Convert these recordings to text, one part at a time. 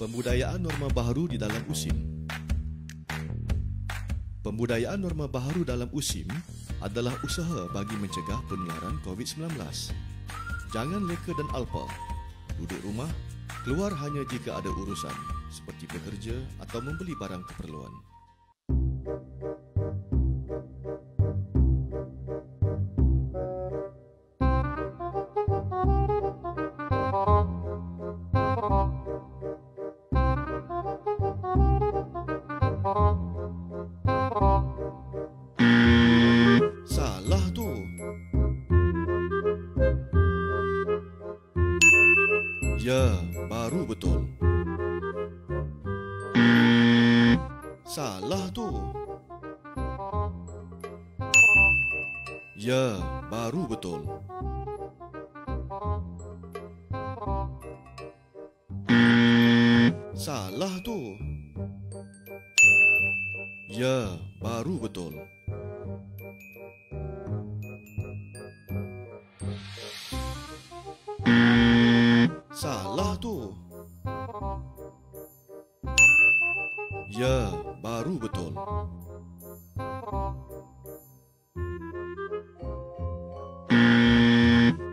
Pembudayaan norma baharu di dalam USIM. Pembudayaan norma baharu dalam USIM adalah usaha bagi mencegah penularan COVID-19. Jangan leka dan alpa. Duduk rumah, keluar hanya jika ada urusan seperti bekerja atau membeli barang keperluan. Salah tu. Ya, baru betul. Salah tu. Ya, baru betul. Salah tu. Ya, baru betul. Salah tu. Ya, baru betul.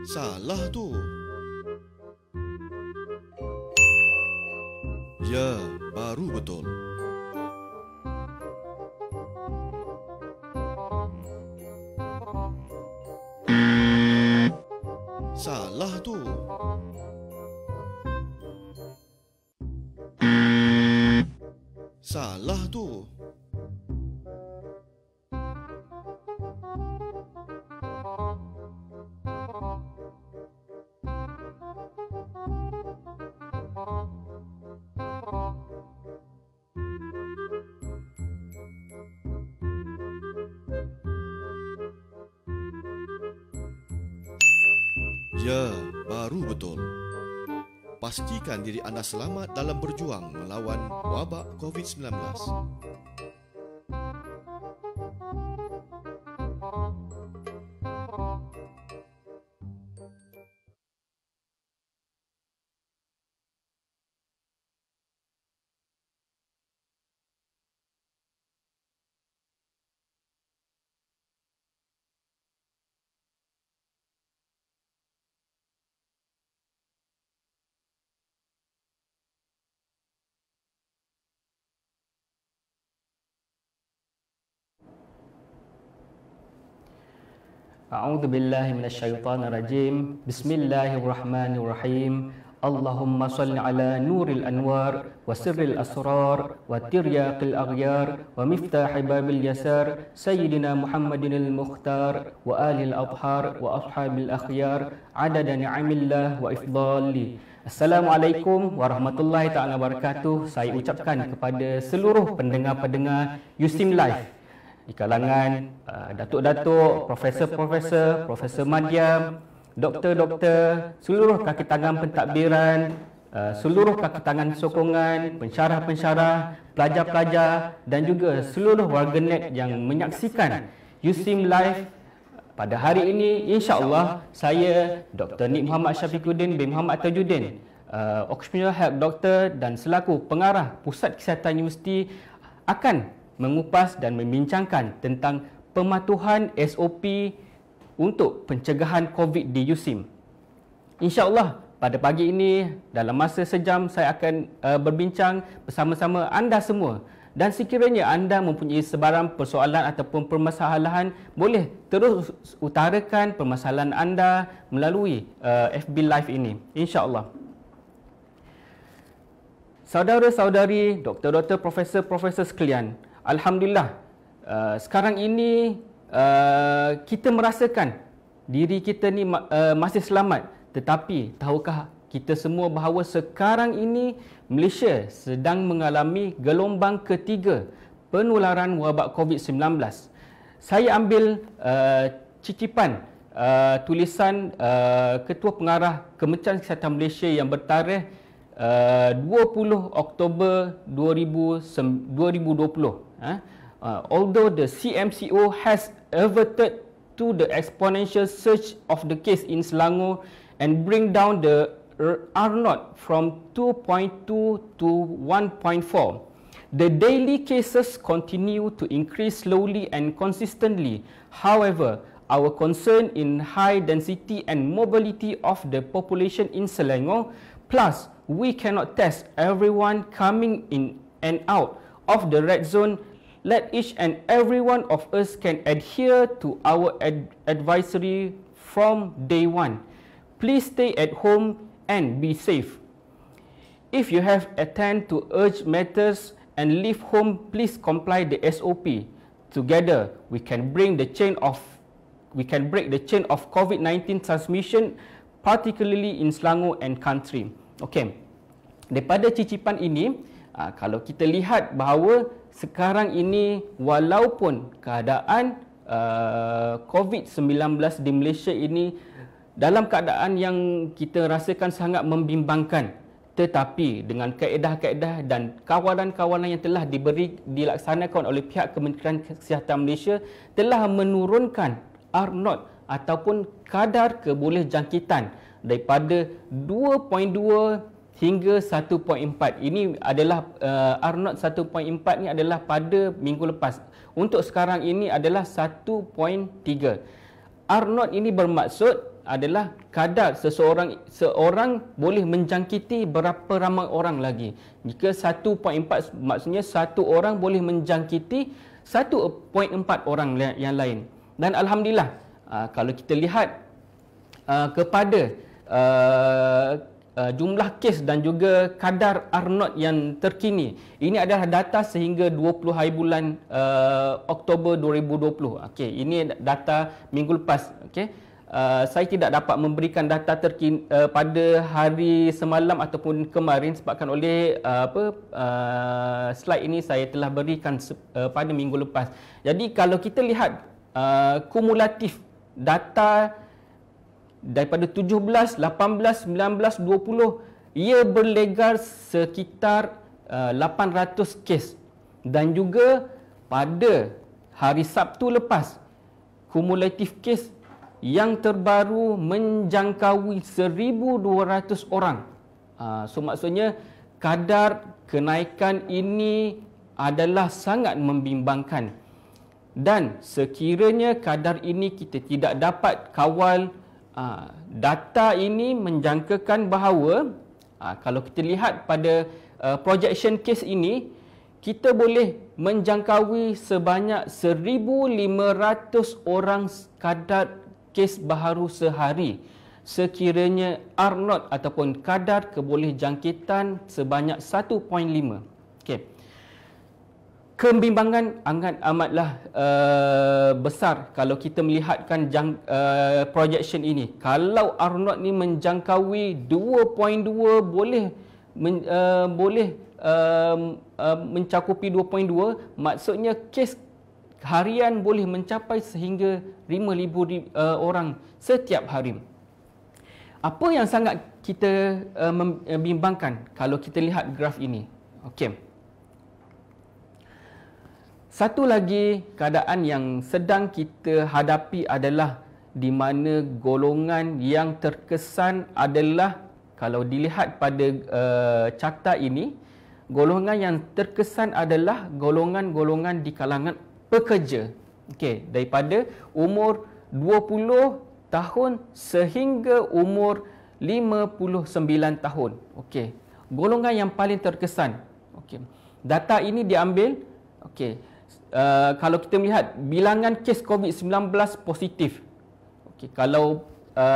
Salah tu. Ya, baru betul. Salah tu. Salah tu. Ya, baru betul. Pastikan diri anda selamat dalam berjuang melawan wabak COVID-19. A'udzu billahi minasyaitonir rajim. Bismillahirrahmanirrahim. Allahumma salli ala nuril anwar wa sirril asrar wa tiryaqil aghyar wa miftahi babil yasar sayyidina Muhammadinil mukhtar wa alil athhar wa ashabil akhyar adada ni'amillah wa ifdali. Assalamualaikum warahmatullahi taala wabarakatuh. Saya ucapkan kepada seluruh pendengar-pendengar USIM Live di kalangan datuk-datuk, profesor-profesor, Profesor Madiam, doktor-doktor, seluruh kaki tangan pentadbiran, seluruh kaki tangan sokongan, pensyarah-pensyarah, pelajar-pelajar dan juga seluruh warganet yang menyaksikan USIM Live pada hari ini. InsyaAllah saya Dr. Nik Muhammad Syafiquddin bin Muhammad Tajuddin, Occupational Health Doctor dan selaku pengarah Pusat Kesihatan Universiti akan mengupas dan membincangkan tentang pematuhan SOP untuk pencegahan COVID di USIM. InsyaAllah pada pagi ini dalam masa sejam saya akan berbincang bersama-sama anda semua, dan sekiranya anda mempunyai sebarang persoalan ataupun permasalahan, boleh terus utarakan permasalahan anda melalui FB Live ini, insyaAllah. Saudara-saudari, doktor-doktor, profesor-profesor sekalian, alhamdulillah, sekarang ini kita merasakan diri kita ni masih selamat. Tetapi tahukah kita semua bahawa sekarang ini Malaysia sedang mengalami gelombang ketiga penularan wabak COVID-19. Saya ambil cicipan tulisan Ketua Pengarah Kementerian Kesihatan Malaysia yang bertarikh 20 Oktober 2020. Although the CMCO has averted to the exponential surge of the case in Selangor and bring down the R0 from 2.2 to 1.4. The daily cases continue to increase slowly and consistently. However, our concern in high density and mobility of the population in Selangor, plus we cannot test everyone coming in and out of the red zone. Let each and every one of us can adhere to our advisory from day one. Please stay at home and be safe. If you have attend to urgent matters and leave home, please comply the SOP. Together, we can break the chain of COVID-19 transmission, particularly in Selangor and country. Okey. Daripada cicipan ini, kalau kita lihat bahawa sekarang ini walaupun keadaan COVID-19 di Malaysia ini dalam keadaan yang kita rasakan sangat membimbangkan, tetapi dengan kaedah-kaedah dan kawalan-kawalan yang telah dilaksanakan oleh pihak Kementerian Kesihatan Malaysia telah menurunkan R0 ataupun kadar kebolehjangkitan daripada 2.2 hingga 1.4. Ini adalah R0 1.4 ni adalah pada minggu lepas. Untuk sekarang ini adalah 1.3. R0 ini bermaksud adalah kadar seorang boleh menjangkiti berapa ramai orang lagi. Jika 1.4 maksudnya satu orang boleh menjangkiti 1.4 orang yang lain. Dan alhamdulillah kalau kita lihat kepada jumlah kes dan juga kadar R0 yang terkini. Ini adalah data sehingga 20 hari bulan Oktober 2020. Okey, ini data minggu lepas. Okey. Saya tidak dapat memberikan data terkini pada hari semalam ataupun kemarin sebabkan oleh slide ini saya telah berikan pada minggu lepas. Jadi kalau kita lihat kumulatif data daripada 17, 18, 19, 20, ia berlegar sekitar 800 kes. Dan juga pada hari Sabtu lepas, kumulatif kes yang terbaru menjangkaui 1,200 orang. So maksudnya kadar kenaikan ini adalah sangat membimbangkan. Dan sekiranya kadar ini kita tidak dapat kawal, data ini menjangkakan bahawa kalau kita lihat pada projection case ini, kita boleh menjangkaui sebanyak 1,500 orang kadar kes baharu sehari sekiranya R0 ataupun kadar kebolehjangkitan sebanyak 1.5. Okey. Kebimbangan amatlah besar kalau kita melihatkan projection ini. Kalau R0 ni menjangkaui 2.2 boleh mencakupi 2.2, maksudnya kes harian boleh mencapai sehingga 5,000 orang setiap hari. Apa yang sangat kita membimbangkan kalau kita lihat graf ini? Okey. Satu lagi keadaan yang sedang kita hadapi adalah di mana golongan yang terkesan adalah, kalau dilihat pada carta ini, golongan yang terkesan adalah golongan-golongan di kalangan pekerja. Okey, daripada umur 20 tahun sehingga umur 59 tahun. Okey, golongan yang paling terkesan. Okey. Data ini diambil, okey. Kalau kita melihat bilangan kes COVID-19 positif. Okey, kalau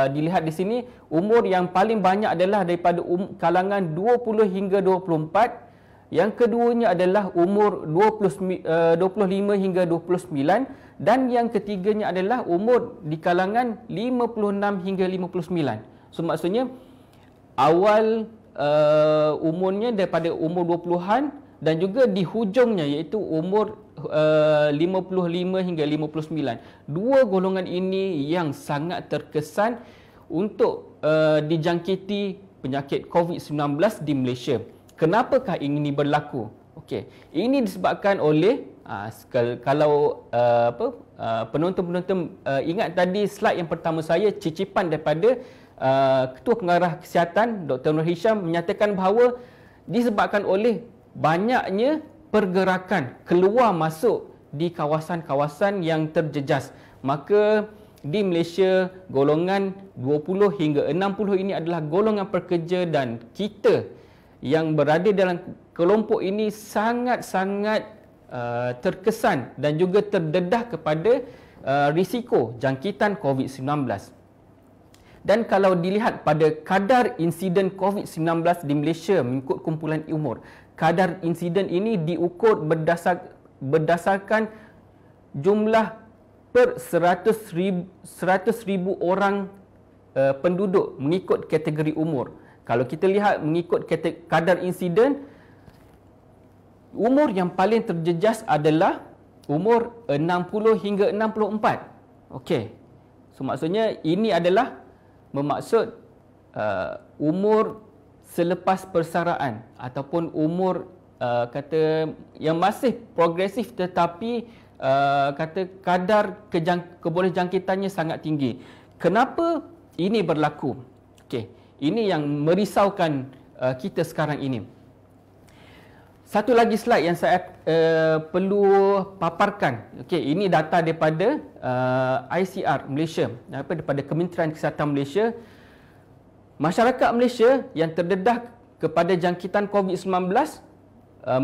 dilihat di sini, umur yang paling banyak adalah daripada kalangan 20 hingga 24. Yang keduanya adalah umur 25 hingga 29, dan yang ketiganya adalah umur di kalangan 56 hingga 59. So maksudnya awal umurnya daripada umur 20-an dan juga di hujungnya iaitu umur 55 hingga 59. Dua golongan ini yang sangat terkesan untuk dijangkiti penyakit COVID-19 di Malaysia. Kenapakah ini berlaku? Okey, ini disebabkan oleh kalau penonton-penonton ingat tadi slide yang pertama saya, cicipan daripada Ketua Pengarah Kesihatan Dr. Nur Hisham menyatakan bahawa disebabkan oleh banyaknya pergerakan keluar masuk di kawasan-kawasan yang terjejas, maka di Malaysia golongan 20 hingga 60 ini adalah golongan pekerja, dan kita yang berada dalam kelompok ini sangat-sangat terkesan dan juga terdedah kepada risiko jangkitan COVID-19. Dan kalau dilihat pada kadar insiden COVID-19 di Malaysia mengikut kumpulan umur, kadar insiden ini diukur berdasarkan jumlah per 100,000 orang penduduk mengikut kategori umur. Kalau kita lihat mengikut kadar insiden, umur yang paling terjejas adalah umur 60 hingga 64. Okey. So maksudnya ini adalah bermaksud umur selepas persaraan ataupun umur kata yang masih progresif tetapi kata kadar kebolehjangkitannya sangat tinggi. Kenapa ini berlaku? Okey, ini yang merisaukan kita sekarang ini. Satu lagi slide yang saya perlu paparkan. Okey, ini data daripada ICR Malaysia, daripada Kementerian Kesihatan Malaysia. Masyarakat Malaysia yang terdedah kepada jangkitan COVID-19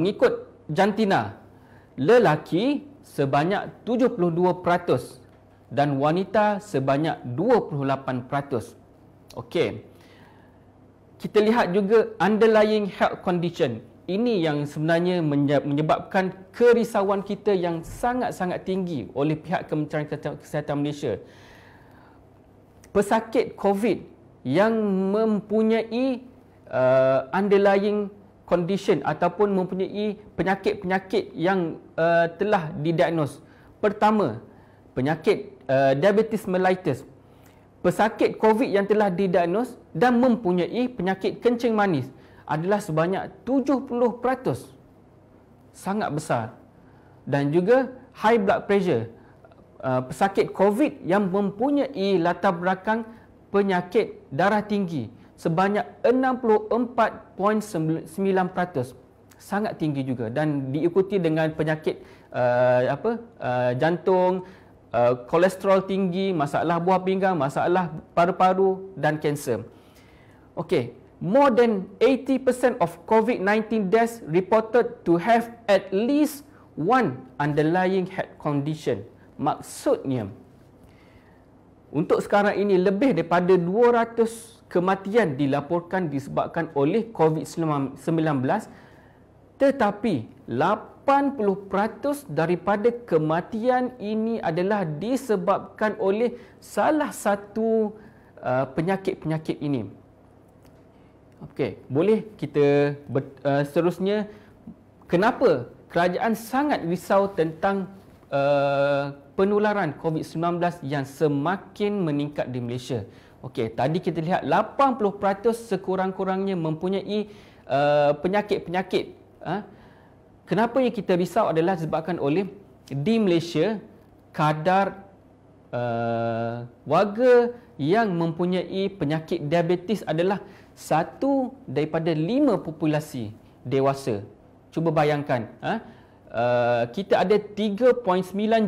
mengikut jantina, lelaki sebanyak 72% dan wanita sebanyak 28%. Okey. Kita lihat juga underlying health condition. Ini yang sebenarnya menyebabkan kerisauan kita yang sangat-sangat tinggi oleh pihak Kementerian Kesihatan Malaysia. Pesakit COVID yang mempunyai underlying condition ataupun mempunyai penyakit-penyakit yang telah didiagnos. Pertama, penyakit diabetes mellitus. Pesakit COVID yang telah didiagnos dan mempunyai penyakit kencing manis adalah sebanyak 70%. Sangat besar. Dan juga high blood pressure. Pesakit COVID yang mempunyai latar belakang penyakit darah tinggi sebanyak 64.9%. Sangat tinggi juga, dan diikuti dengan penyakit jantung, kolesterol tinggi, masalah buah pinggang, masalah paru-paru dan kanser. Okey, more than 80% of COVID-19 deaths reported to have at least one underlying health condition. Maksudnya, untuk sekarang ini lebih daripada 200 kematian dilaporkan disebabkan oleh COVID-19, tetapi 80% daripada kematian ini adalah disebabkan oleh salah satu penyakit-penyakit ini. Okey, boleh kita seterusnya, kenapa kerajaan sangat risau tentang penularan COVID-19 yang semakin meningkat di Malaysia. Okey, tadi kita lihat 80% sekurang-kurangnya mempunyai penyakit-penyakit. Kenapa yang kita risau adalah disebabkan oleh di Malaysia kadar warga yang mempunyai penyakit diabetes adalah 1 daripada 5 populasi dewasa. Cuba bayangkan, kita ada 3.9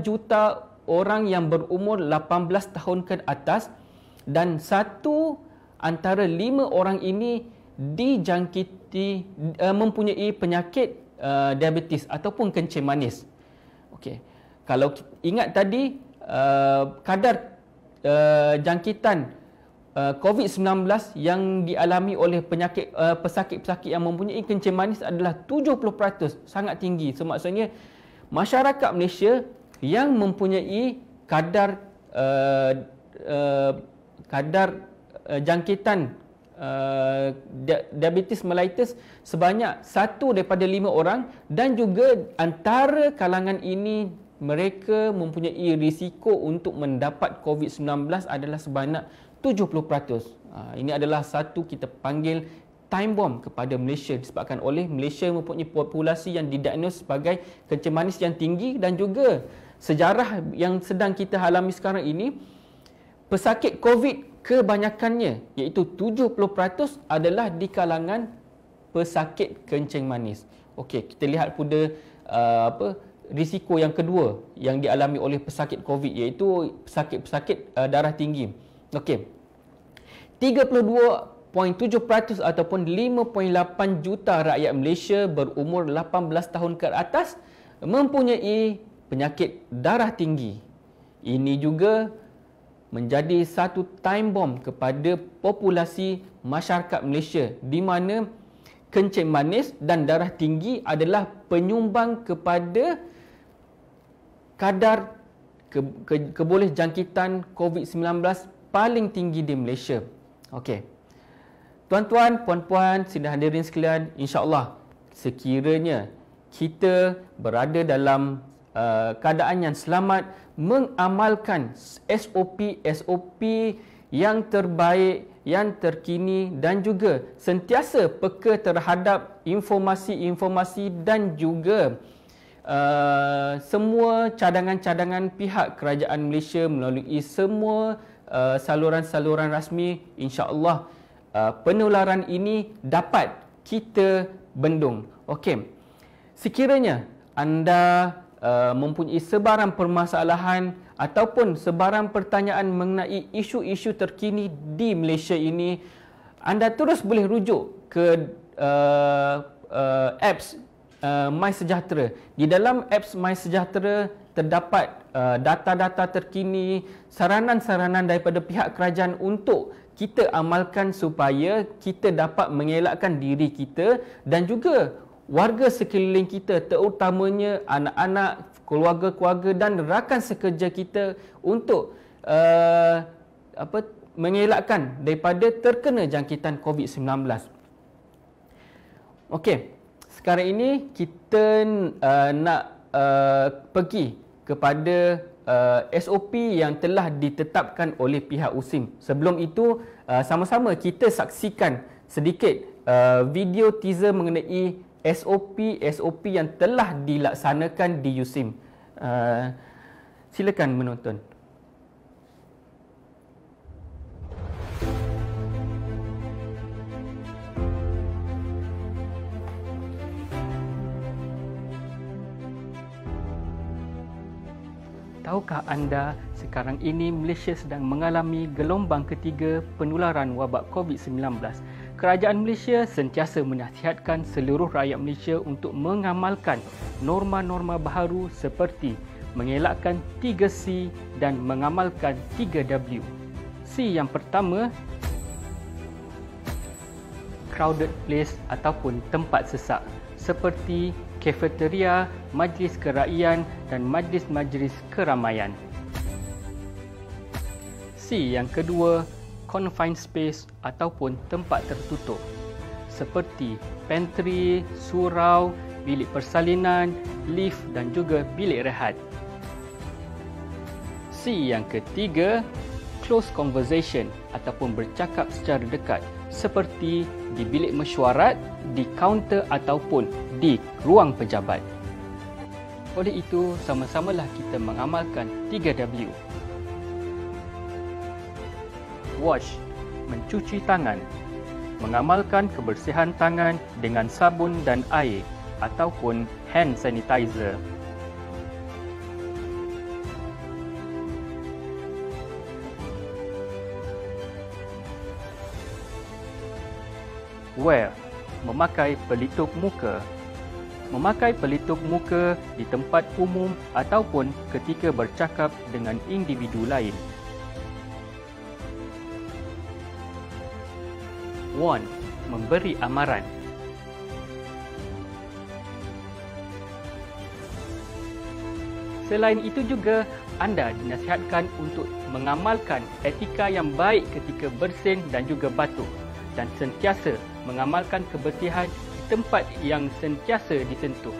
juta orang yang berumur 18 tahun ke atas, dan 1 antara 5 orang ini dijangkiti mempunyai penyakit diabetes ataupun kencing manis. Okey. Kalau ingat tadi kadar jangkitan COVID-19 yang dialami oleh pesakit-pesakit yang mempunyai kencing manis adalah 70%, sangat tinggi. So maksudnya masyarakat Malaysia yang mempunyai kadar jangkitan diabetes mellitus sebanyak 1 daripada 5 orang, dan juga antara kalangan ini mereka mempunyai risiko untuk mendapat COVID-19 adalah sebanyak 70%. Ini adalah satu kita panggil time bomb kepada Malaysia, disebabkan oleh Malaysia mempunyai populasi yang didiagnos sebagai kencing manis yang tinggi, dan juga sejarah yang sedang kita alami sekarang ini, pesakit COVID kebanyakannya iaitu 70% adalah di kalangan pesakit kencing manis. Okey, kita lihat pula risiko yang kedua yang dialami oleh pesakit COVID iaitu pesakit-pesakit darah tinggi. Okey. 32.7% ataupun 5.8 juta rakyat Malaysia berumur 18 tahun ke atas mempunyai penyakit darah tinggi. Ini juga menjadi satu time bomb kepada populasi masyarakat Malaysia di mana kencing manis dan darah tinggi adalah penyumbang kepada kadar kebolehjangkitan COVID-19 paling tinggi di Malaysia. Okey. Tuan-tuan, puan-puan, sidang hadirin sekalian, insya-Allah sekiranya kita berada dalam keadaan yang selamat, mengamalkan SOP yang terbaik, yang terkini dan juga sentiasa peka terhadap informasi-informasi dan juga semua cadangan-cadangan pihak kerajaan Malaysia melalui semua saluran-saluran rasmi, insya-Allah penularan ini dapat kita bendung. Okey. Sekiranya anda mempunyai sebarang permasalahan ataupun sebarang pertanyaan mengenai isu-isu terkini di Malaysia ini, anda terus boleh rujuk ke apps MySejahtera. Di dalam apps MySejahtera terdapat data-data terkini, saranan-saranan daripada pihak kerajaan untuk kita amalkan supaya kita dapat mengelakkan diri kita dan juga warga sekeliling kita, terutamanya anak-anak, keluarga-keluarga dan rakan sekerja kita untuk mengelakkan daripada terkena jangkitan COVID-19. Okey, sekarang ini kita nak pergi kepada SOP yang telah ditetapkan oleh pihak USIM. Sebelum itu, sama-sama kita saksikan sedikit video teaser mengenai SOP yang telah dilaksanakan di USIM. Silakan menonton. Tahukah anda sekarang ini Malaysia sedang mengalami gelombang ketiga penularan wabak COVID-19? Kerajaan Malaysia sentiasa menasihatkan seluruh rakyat Malaysia untuk mengamalkan norma-norma baharu seperti mengelakkan 3C dan mengamalkan 3W. C yang pertama, crowded place ataupun tempat sesak seperti kafeteria, majlis keraian dan majlis-majlis keramaian. C yang kedua, confined space ataupun tempat tertutup seperti pantry, surau, bilik persalinan, lift dan juga bilik rehat. C yang ketiga, close conversation ataupun bercakap secara dekat seperti di bilik mesyuarat, di kaunter ataupun di ruang pejabat. Oleh itu, sama-samalah kita mengamalkan 3W. Wash, mencuci tangan, mengamalkan kebersihan tangan dengan sabun dan air ataupun hand sanitizer. Wear, memakai pelitup muka. Memakai pelitup muka di tempat umum ataupun ketika bercakap dengan individu lain. Warn, memberi amaran. Selain itu juga, anda dinasihatkan untuk mengamalkan etika yang baik ketika bersin dan juga batuk dan sentiasa mengamalkan kebersihan di tempat yang sentiasa disentuh.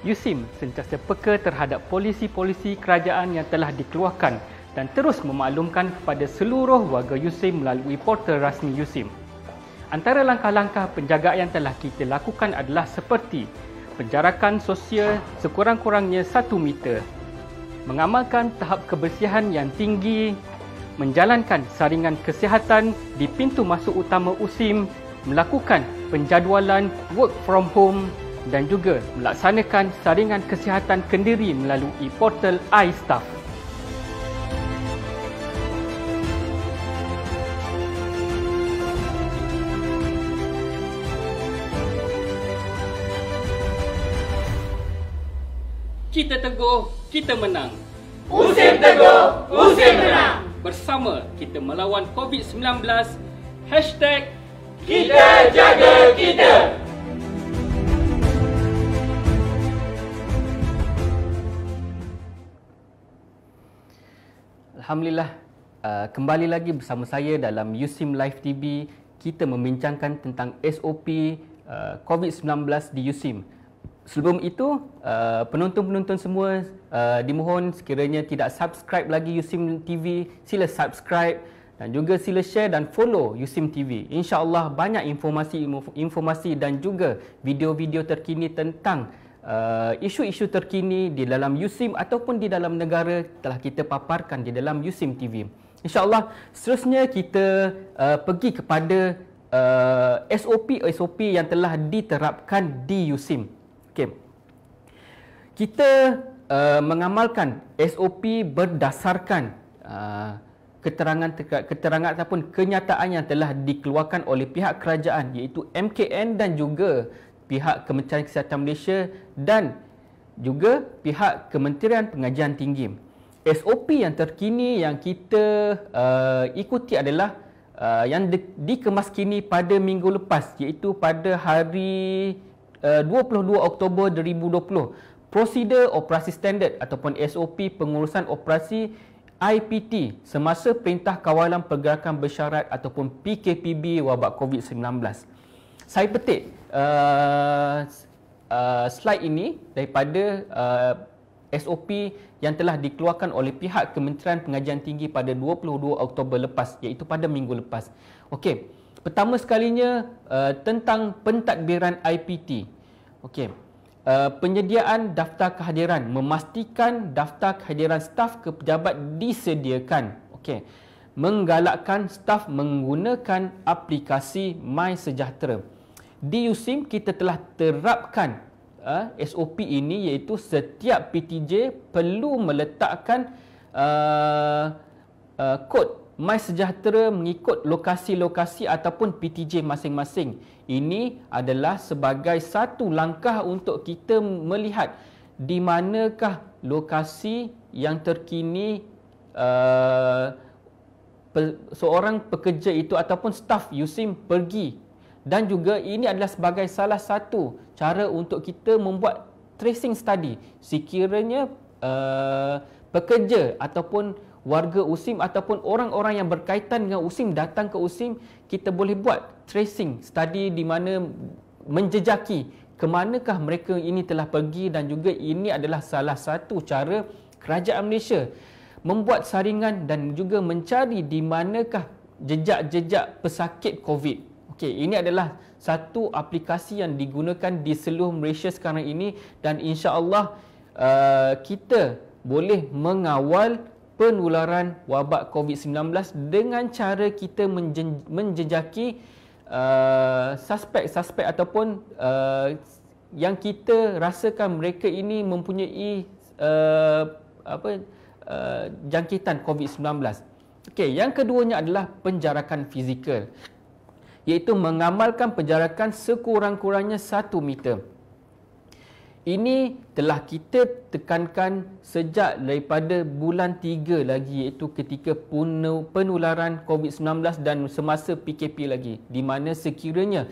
USIM sentiasa peka terhadap polisi-polisi kerajaan yang telah dikeluarkan dan terus memaklumkan kepada seluruh warga USIM melalui portal rasmi USIM. Antara langkah-langkah penjagaan yang telah kita lakukan adalah seperti penjarakan sosial sekurang-kurangnya 1 meter, mengamalkan tahap kebersihan yang tinggi, menjalankan saringan kesihatan di pintu masuk utama USIM, melakukan penjadualan work from home dan juga melaksanakan saringan kesihatan kendiri melalui portal iStaff. Kita teguh, kita menang. USIM teguh, USIM menang. Bersama kita melawan COVID-19. Kita jaga kita. Alhamdulillah, kembali lagi bersama saya dalam USIM Live TV. Kita membincangkan tentang SOP COVID-19 di USIM. Sebelum itu, penonton-penonton semua dimohon sekiranya tidak subscribe lagi USIM TV, sila subscribe dan juga sila share dan follow USIM TV. InsyaAllah banyak informasi dan juga video-video terkini tentang isu-isu terkini di dalam USIM ataupun di dalam negara telah kita paparkan di dalam USIM TV. InsyaAllah seterusnya kita pergi kepada SOP yang telah diterapkan di USIM. Okay. Kita mengamalkan SOP berdasarkan keterangan ataupun kenyataan yang telah dikeluarkan oleh pihak kerajaan iaitu MKN dan juga pihak Kementerian Kesihatan Malaysia dan juga pihak Kementerian Pengajian Tinggi. SOP yang terkini yang kita ikuti adalah yang dikemas kini pada minggu lepas iaitu pada hari 22 Oktober 2020. Prosedur operasi standard ataupun SOP pengurusan operasi IPT semasa Perintah Kawalan Pergerakan Bersyarat ataupun PKPB wabak COVID-19. Saya petik slide ini daripada SOP yang telah dikeluarkan oleh pihak Kementerian Pengajian Tinggi pada 22 Oktober lepas iaitu pada minggu lepas. Okey. Pertama sekalinya tentang pentadbiran IPT. Okey. Penyediaan daftar kehadiran, memastikan daftar kehadiran staf ke pejabat disediakan. Okey. Menggalakkan staf menggunakan aplikasi MySejahtera. Di USIM kita telah terapkan SOP ini iaitu setiap PTJ perlu meletakkan kod MySejahtera mengikut lokasi-lokasi ataupun PTJ masing-masing. Ini adalah sebagai satu langkah untuk kita melihat di manakah lokasi yang terkini seorang pekerja itu ataupun staf USIM pergi. Dan juga ini adalah sebagai salah satu cara untuk kita membuat tracing study. Sekiranya pekerja ataupun warga USIM ataupun orang-orang yang berkaitan dengan USIM datang ke USIM, kita boleh buat tracing study di mana menjejaki ke manakah mereka ini telah pergi dan juga ini adalah salah satu cara kerajaan Malaysia membuat saringan dan juga mencari di manakah jejak-jejak pesakit COVID. Okey, ini adalah satu aplikasi yang digunakan di seluruh Malaysia sekarang ini dan insya-Allah kita boleh mengawal penularan wabak COVID-19 dengan cara kita menjejaki suspek-suspek ataupun yang kita rasakan mereka ini mempunyai jangkitan COVID-19. Okey, yang keduanya adalah penjarakan fizikal, iaitu mengamalkan penjarakan sekurang-kurangnya 1 meter. Ini telah kita tekankan sejak daripada bulan 3 lagi iaitu ketika penularan COVID-19 dan semasa PKP lagi di mana sekiranya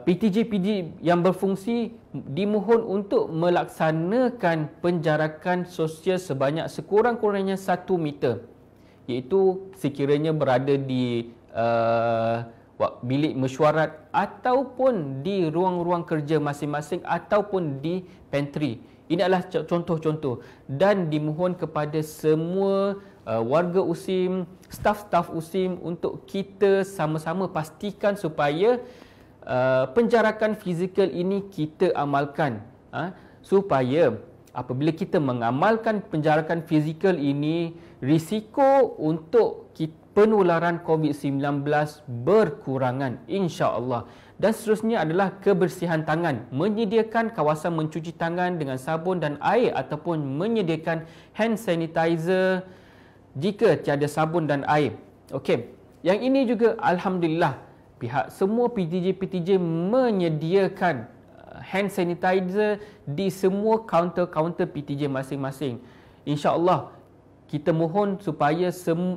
PTJ-PTJ yang berfungsi dimohon untuk melaksanakan penjarakan sosial sebanyak sekurang-kurangnya 1 meter iaitu sekiranya berada di bilik mesyuarat ataupun di ruang-ruang kerja masing-masing ataupun di pantry. Ini adalah contoh-contoh dan dimohon kepada semua warga USIM, staf-staf USIM untuk kita sama-sama pastikan supaya penjarakan fizikal ini kita amalkan supaya apabila kita mengamalkan penjarakan fizikal ini, risiko untuk penularan COVID-19 berkurangan, insya-Allah. Dan seterusnya adalah kebersihan tangan, menyediakan kawasan mencuci tangan dengan sabun dan air ataupun menyediakan hand sanitizer jika tiada sabun dan air. Okey, yang ini juga alhamdulillah pihak semua PTJ menyediakan hand sanitizer di semua kaunter-kaunter PTJ masing-masing. InsyaAllah kita mohon supaya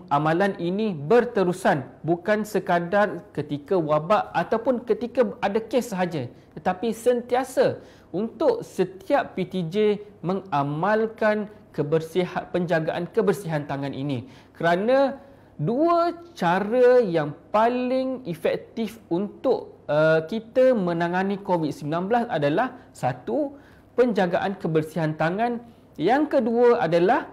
amalan ini berterusan, bukan sekadar ketika wabak ataupun ketika ada kes sahaja, tetapi sentiasa untuk setiap PTJ mengamalkan penjagaan kebersihan tangan ini. Kerana dua cara yang paling efektif untuk kita menangani COVID-19 adalah satu, penjagaan kebersihan tangan. Yang kedua adalah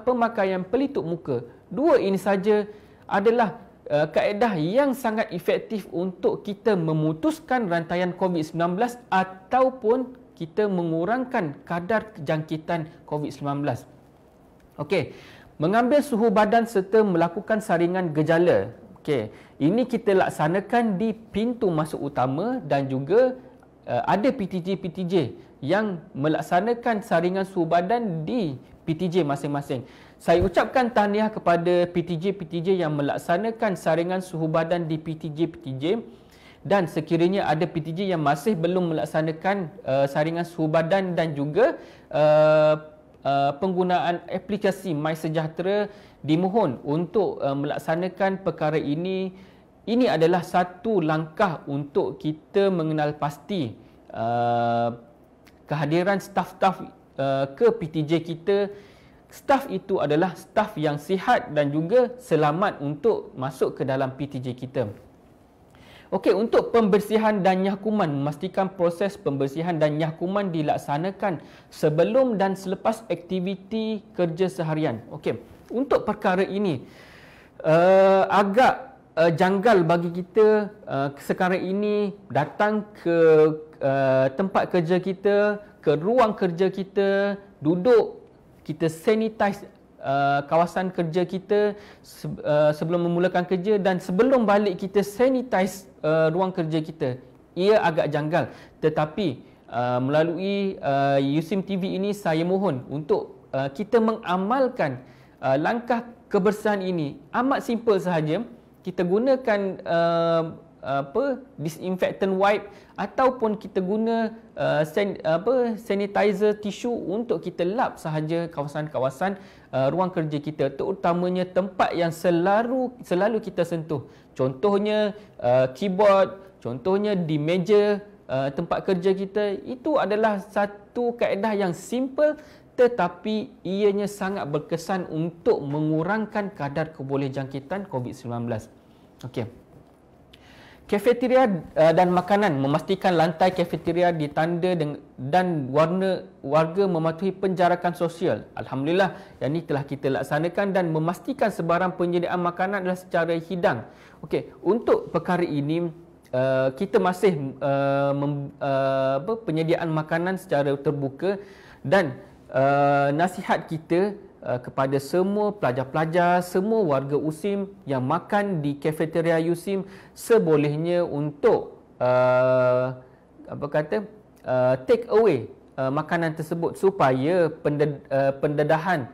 pemakaian pelitup muka. Dua ini saja adalah kaedah yang sangat efektif untuk kita memutuskan rantaian COVID-19 ataupun kita mengurangkan kadar jangkitan COVID-19. Okey, mengambil suhu badan serta melakukan saringan gejala. Okey, ini kita laksanakan di pintu masuk utama dan juga ada PTJ yang melaksanakan saringan suhu badan di PTJ masing-masing. Saya ucapkan tahniah kepada PTJ yang melaksanakan saringan suhu badan di PTJ dan sekiranya ada PTJ yang masih belum melaksanakan saringan suhu badan dan juga penggunaan aplikasi MySejahtera, dimohon untuk melaksanakan perkara ini. Ini adalah satu langkah untuk kita mengenal pasti kehadiran staf-staf ke PTJ kita. Staf itu adalah staf yang sihat dan juga selamat untuk masuk ke dalam PTJ kita. Okey, untuk pembersihan dan nyahkuman, memastikan proses pembersihan dan nyahkuman dilaksanakan sebelum dan selepas aktiviti kerja seharian. Okey, untuk perkara ini agak janggal bagi kita sekarang ini datang ke tempat kerja kita, ke ruang kerja kita, duduk, kita sanitize kawasan kerja kita sebelum memulakan kerja, dan sebelum balik kita sanitize ruang kerja kita. Ia agak janggal, tetapi melalui USIM TV ini saya mohon untuk kita mengamalkan langkah kebersihan ini. Amat simple sahaja. Kita gunakan disinfectant wipe ataupun kita guna sanitizer tisu untuk kita lap sahaja kawasan-kawasan ruang kerja kita, terutamanya tempat yang selalu kita sentuh. Contohnya keyboard, contohnya di meja tempat kerja kita. Itu adalah satu kaedah yang simple tetapi ianya sangat berkesan untuk mengurangkan kadar kebolehjangkitan COVID-19. Okey. Kafeteria dan makanan, memastikan lantai kafeteria ditanda dan warga mematuhi penjarakan sosial. Alhamdulillah, yang ini telah kita laksanakan, dan memastikan sebarang penyediaan makanan adalah secara hidang. Okey, untuk perkara ini kita masih penyediaan makanan secara terbuka, dan nasihat kita kepada semua pelajar-pelajar, semua warga USIM yang makan di kafeteria USIM, sebolehnya untuk take away makanan tersebut supaya pendedahan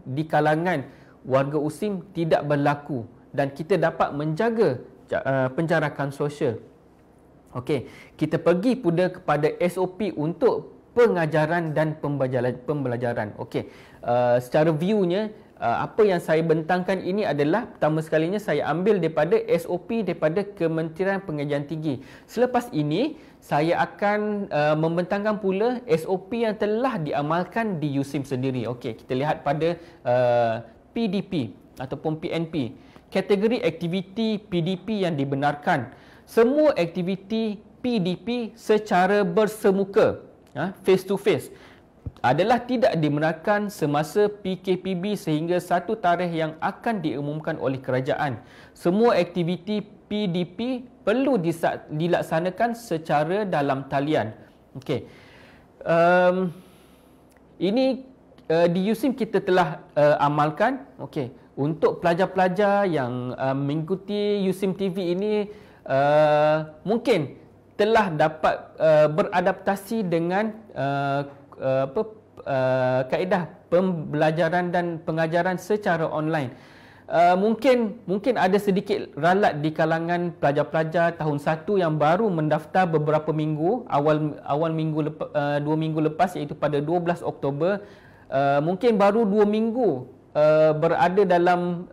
di kalangan warga USIM tidak berlaku dan kita dapat menjaga penjarakan sosial. Okey, kita pergi pula kepada SOP untuk pengajaran dan pembelajaran. Okey, secara viewnya apa yang saya bentangkan ini adalah pertama sekalinya saya ambil daripada SOP daripada Kementerian Pengajian Tinggi. Selepas ini saya akan membentangkan pula SOP yang telah diamalkan di USIM sendiri. Okey, kita lihat pada PDP ataupun PNP. Kategori aktiviti PDP yang dibenarkan. Semua aktiviti PDP secara bersemuka, face to face, adalah tidak dibenarkan semasa PKPB sehingga satu tarikh yang akan diumumkan oleh kerajaan. Semua aktiviti PDP perlu dilaksanakan secara dalam talian. Okey. Ini di USIM kita telah amalkan. Okey, untuk pelajar-pelajar yang mengikuti USIM TV ini mungkin telah dapat beradaptasi dengan kaedah pembelajaran dan pengajaran secara online. Mungkin ada sedikit ralat di kalangan pelajar-pelajar tahun 1 yang baru mendaftar beberapa minggu, awal minggu 2 minggu lepas, iaitu pada 12 Oktober. Mungkin baru 2 minggu berada dalam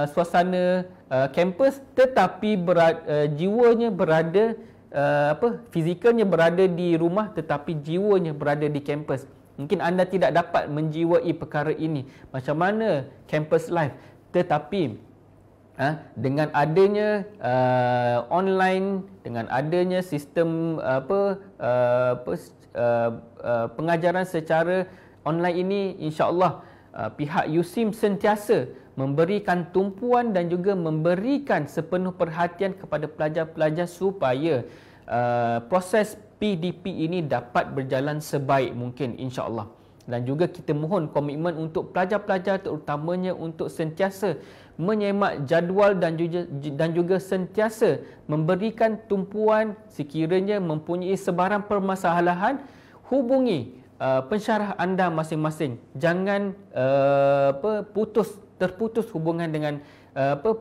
suasana kampus, tetapi jiwanya berada fizikalnya berada di rumah, tetapi jiwanya berada di kampus. Mungkin anda tidak dapat menjiwai perkara ini, macam mana campus life. Tetapi dengan adanya online, dengan adanya sistem pengajaran secara online ini, insya-Allah pihak USIM sentiasa memberikan tumpuan dan juga memberikan sepenuh perhatian kepada pelajar-pelajar supaya proses PDP ini dapat berjalan sebaik mungkin, insya-Allah. Dan juga kita mohon komitmen untuk pelajar-pelajar, terutamanya untuk sentiasa menyemak jadual dan juga sentiasa memberikan tumpuan sekiranya mempunyai sebarang permasalahan, hubungi pensyarah anda masing-masing. Jangan terputus hubungan dengan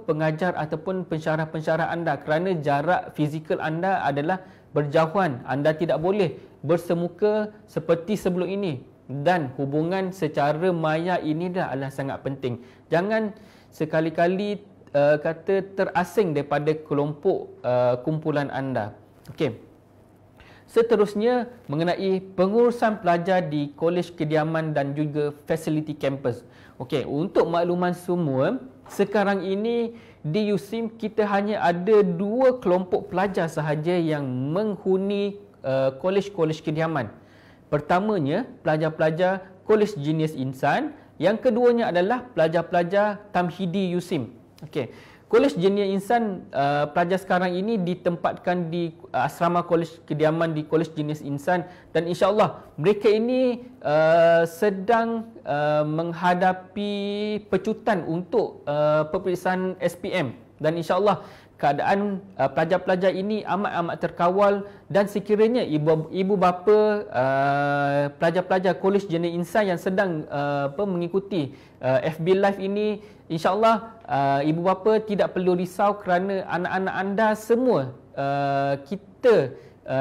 pengajar ataupun pensyarah-pensyarah anda, kerana jarak fizikal anda adalah berjauhan. Anda tidak boleh bersemuka seperti sebelum ini, dan hubungan secara maya ini adalah sangat penting. Jangan sekali-kali kata terasing daripada kelompok kumpulan anda. Okey. Seterusnya mengenai pengurusan pelajar di kolej kediaman dan juga fasiliti kampus. Okey, untuk makluman semua, sekarang ini di USIM kita hanya ada 2 kelompok pelajar sahaja yang menghuni kolej-kolej kediaman. Pertamanya, pelajar-pelajar Kolej Jenius Insan. Yang keduanya adalah pelajar-pelajar Tamhidi USIM. Okey. Kolej Jenius Insan, pelajar sekarang ini ditempatkan di asrama kolej kediaman di Kolej Jenius Insan, dan insya-Allah mereka ini sedang menghadapi pecutan untuk peperiksaan SPM, dan insya-Allah keadaan pelajar-pelajar ini amat-amat terkawal, dan sekiranya ibu bapa pelajar-pelajar Kolej Jenius Insan yang sedang mengikuti FB Live ini, insya-Allah ibu bapa tidak perlu risau kerana anak-anak anda semua kita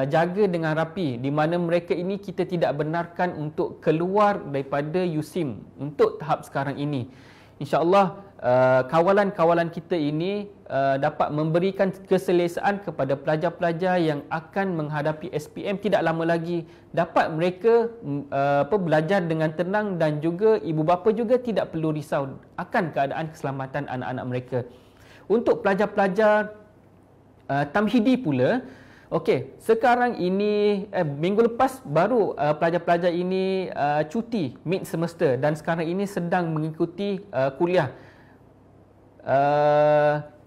jaga dengan rapi, di mana mereka ini kita tidak benarkan untuk keluar daripada USIM untuk tahap sekarang ini. InsyaAllah kawalan-kawalan kita ini dapat memberikan keselesaan kepada pelajar-pelajar yang akan menghadapi SPM tidak lama lagi. Dapat mereka belajar dengan tenang, dan juga ibu bapa juga tidak perlu risau akan keadaan keselamatan anak-anak mereka. Untuk pelajar-pelajar Tamhidi pula, okey, sekarang ini minggu lepas baru pelajar-pelajar ini cuti mid semester, dan sekarang ini sedang mengikuti kuliah.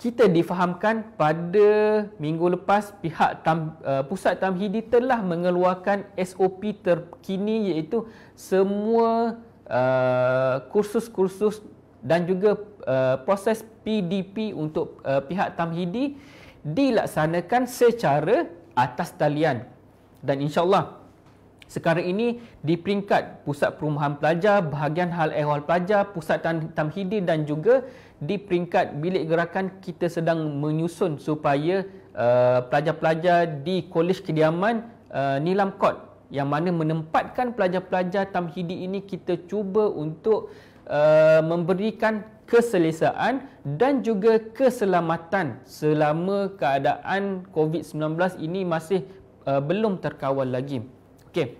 Kita difahamkan pada minggu lepas pihak Pusat Tamhidi telah mengeluarkan SOP terkini, iaitu semua kursus-kursus dan juga proses PDP untuk pihak Tamhidi dilaksanakan secara atas talian. Dan insya-Allah sekarang ini di peringkat Pusat Perumahan Pelajar, Bahagian Hal Ehwal Pelajar, Pusat Tamhidi, dan juga di peringkat Bilik Gerakan, kita sedang menyusun supaya pelajar-pelajar di Kolej Kediaman Nilam Court yang mana menempatkan pelajar-pelajar Tamhidi ini, kita cuba untuk memberikan keselesaan dan juga keselamatan selama keadaan COVID-19 ini masih belum terkawal lagi. Okey.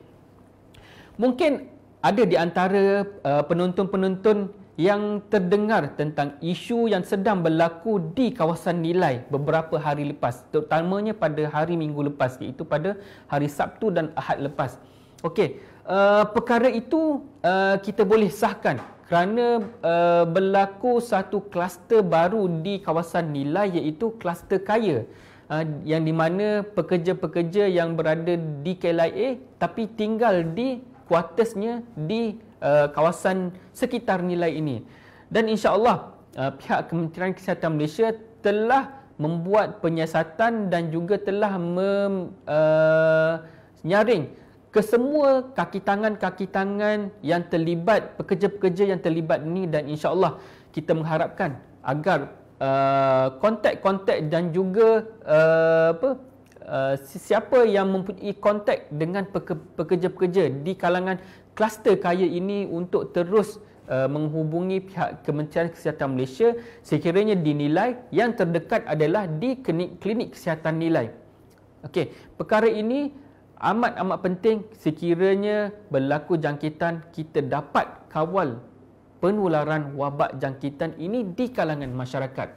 Mungkin ada di antara penonton-penonton yang terdengar tentang isu yang sedang berlaku di kawasan Nilai beberapa hari lepas, terutamanya pada hari Minggu lepas, iaitu pada hari Sabtu dan Ahad lepas. Okey, perkara itu kita boleh sahkan kerana berlaku satu kluster baru di kawasan Nilai, iaitu kluster kaya. yang di mana pekerja-pekerja yang berada di KLIA tapi tinggal di kuartersnya di kawasan sekitar nilai ini. Dan insya-Allah pihak Kementerian Kesihatan Malaysia telah membuat penyiasatan dan juga telah menyaring ke semua kaki tangan yang terlibat, pekerja-pekerja yang terlibat ini, dan insya-Allah kita mengharapkan agar kontak-kontak dan juga siapa yang mempunyai kontak dengan pekerja-pekerja di kalangan kluster kaya ini untuk terus menghubungi pihak Kementerian Kesihatan Malaysia sekiranya dinilai yang terdekat adalah di klinik kesihatan nilai. Okey, perkara ini amat penting sekiranya berlaku jangkitan kita dapat kawal penularan wabak jangkitan ini di kalangan masyarakat.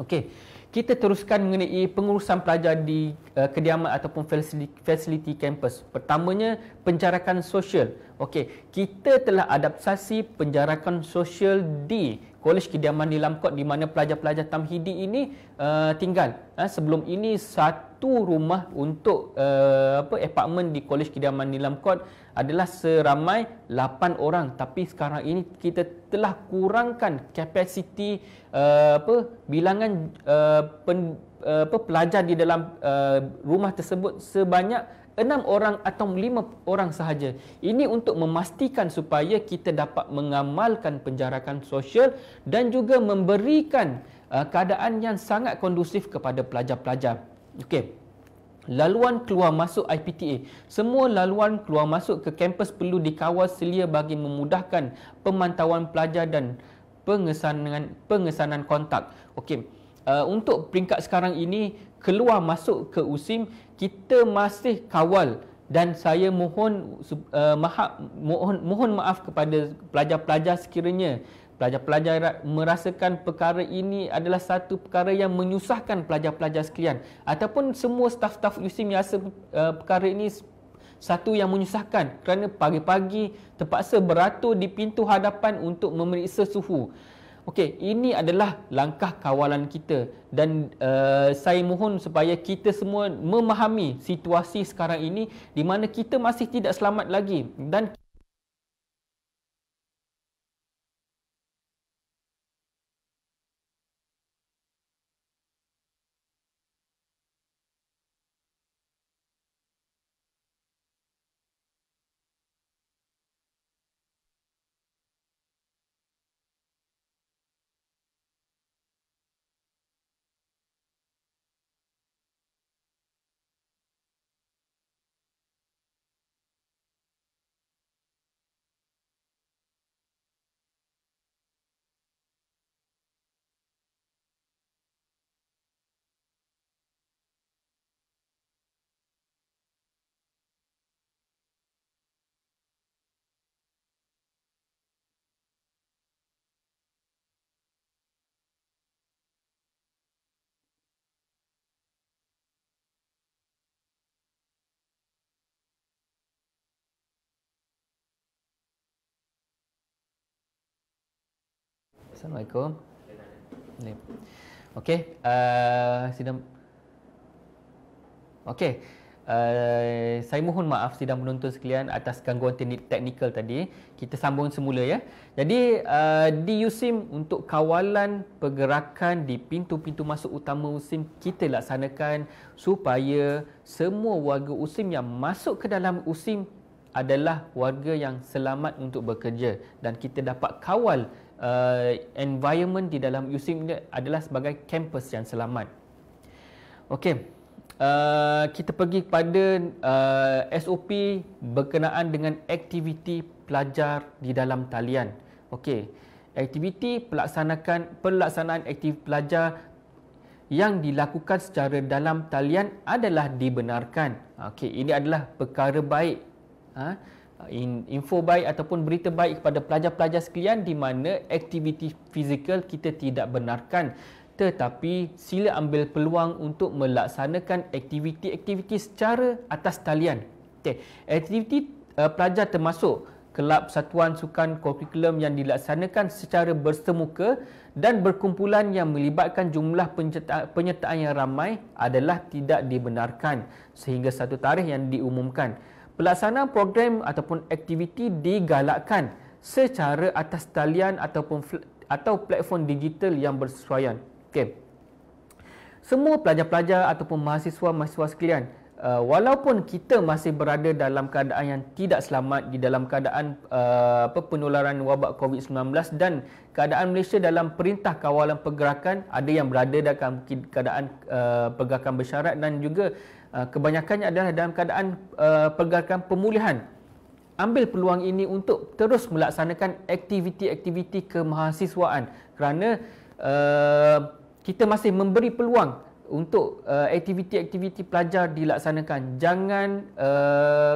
Okey, kita teruskan mengenai pengurusan pelajar di kediaman ataupun fasiliti kampus. Pertamanya, penjarakan sosial. Okey, kita telah adaptasi penjarakan sosial di Kolej Kediaman Nilam Kot di mana pelajar-pelajar tamhidi ini tinggal. Sebelum ini satu rumah untuk apartmen di Kolej Kediaman Nilam Kot adalah seramai 8 orang, tapi sekarang ini kita telah kurangkan kapasiti bilangan pelajar di dalam rumah tersebut sebanyak 6 orang atau 5 orang sahaja. Ini untuk memastikan supaya kita dapat mengamalkan penjarakan sosial dan juga memberikan keadaan yang sangat kondusif kepada pelajar-pelajar. Okey. Laluan keluar masuk IPTA. Semua laluan keluar masuk ke kampus perlu dikawal selia bagi memudahkan pemantauan pelajar dan pengesanan kontak. Okey. Untuk peringkat sekarang ini, keluar masuk ke USIM kita masih kawal, dan saya mohon maaf kepada pelajar-pelajar sekiranya pelajar-pelajar merasakan perkara ini adalah satu perkara yang menyusahkan pelajar-pelajar sekalian, ataupun semua staf-staf USIM yang rasa perkara ini satu yang menyusahkan kerana pagi-pagi terpaksa beratur di pintu hadapan untuk memeriksa suhu. Okey, ini adalah langkah kawalan kita, dan saya mohon supaya kita semua memahami situasi sekarang ini di mana kita masih tidak selamat lagi, dan Assalamualaikum. Okey, sidang. Okey, saya mohon maaf sidang penonton sekalian atas gangguan teknikal tadi. Kita sambung semula ya. Jadi di USIM untuk kawalan pergerakan di pintu-pintu masuk utama USIM kita laksanakan supaya semua warga USIM yang masuk ke dalam USIM adalah warga yang selamat untuk bekerja, dan kita dapat kawal environment di dalam USIM ini adalah sebagai kampus yang selamat. Okey, kita pergi kepada SOP berkenaan dengan aktiviti pelajar di dalam talian. Okey, aktiviti pelaksanaan aktiviti pelajar yang dilakukan secara dalam talian adalah dibenarkan. Okey, ini adalah perkara baik. Info baik ataupun berita baik kepada pelajar-pelajar sekalian di mana aktiviti fizikal kita tidak benarkan, tetapi sila ambil peluang untuk melaksanakan aktiviti-aktiviti secara atas talian. Okay. Aktiviti pelajar termasuk kelab satuan sukan kurikulum yang dilaksanakan secara bersemuka dan berkumpulan yang melibatkan jumlah penyertaan yang ramai adalah tidak dibenarkan sehingga satu tarikh yang diumumkan. Pelaksanaan program ataupun aktiviti digalakkan secara atas talian atau platform digital yang bersesuaian. Okey. Semua pelajar-pelajar ataupun mahasiswa-mahasiswa sekalian, walaupun kita masih berada dalam keadaan yang tidak selamat di dalam keadaan penularan wabak COVID-19 dan keadaan Malaysia dalam perintah kawalan pergerakan, ada yang berada dalam keadaan pergerakan bersyarat dan juga kebanyakannya adalah dalam keadaan pergerakan pemulihan. Ambil peluang ini untuk terus melaksanakan aktiviti-aktiviti kemahasiswaan kerana kita masih memberi peluang untuk aktiviti-aktiviti pelajar dilaksanakan. Jangan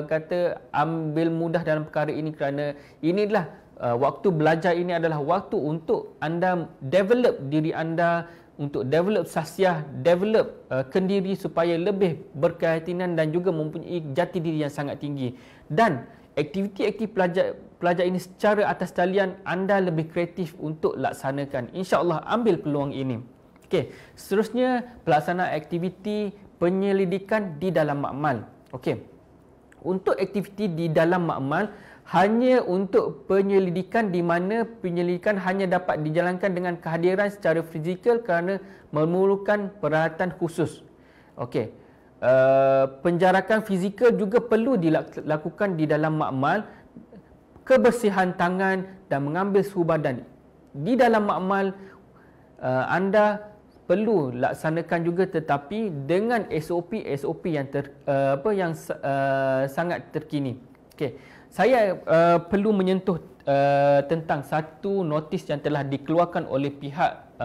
kata ambil mudah dalam perkara ini kerana inilah waktu belajar ini adalah waktu untuk anda develop diri anda, untuk develop sahsiah, develop kendiri supaya lebih berkeyakinan dan juga mempunyai jati diri yang sangat tinggi. Dan aktiviti-aktiviti pelajar ini secara atas talian anda lebih kreatif untuk laksanakan. InsyaAllah ambil peluang ini. Okey, seterusnya pelaksanaan aktiviti penyelidikan di dalam makmal. Okey. Untuk aktiviti di dalam makmal hanya untuk penyelidikan di mana penyelidikan hanya dapat dijalankan dengan kehadiran secara fizikal kerana memerlukan peralatan khusus. Okey. Penjarakan fizikal juga perlu dilakukan di dalam makmal, kebersihan tangan dan mengambil suhu badan. Di dalam makmal anda perlu laksanakan juga tetapi dengan SOP yang sangat terkini. Okey. Saya perlu menyentuh tentang satu notis yang telah dikeluarkan oleh pihak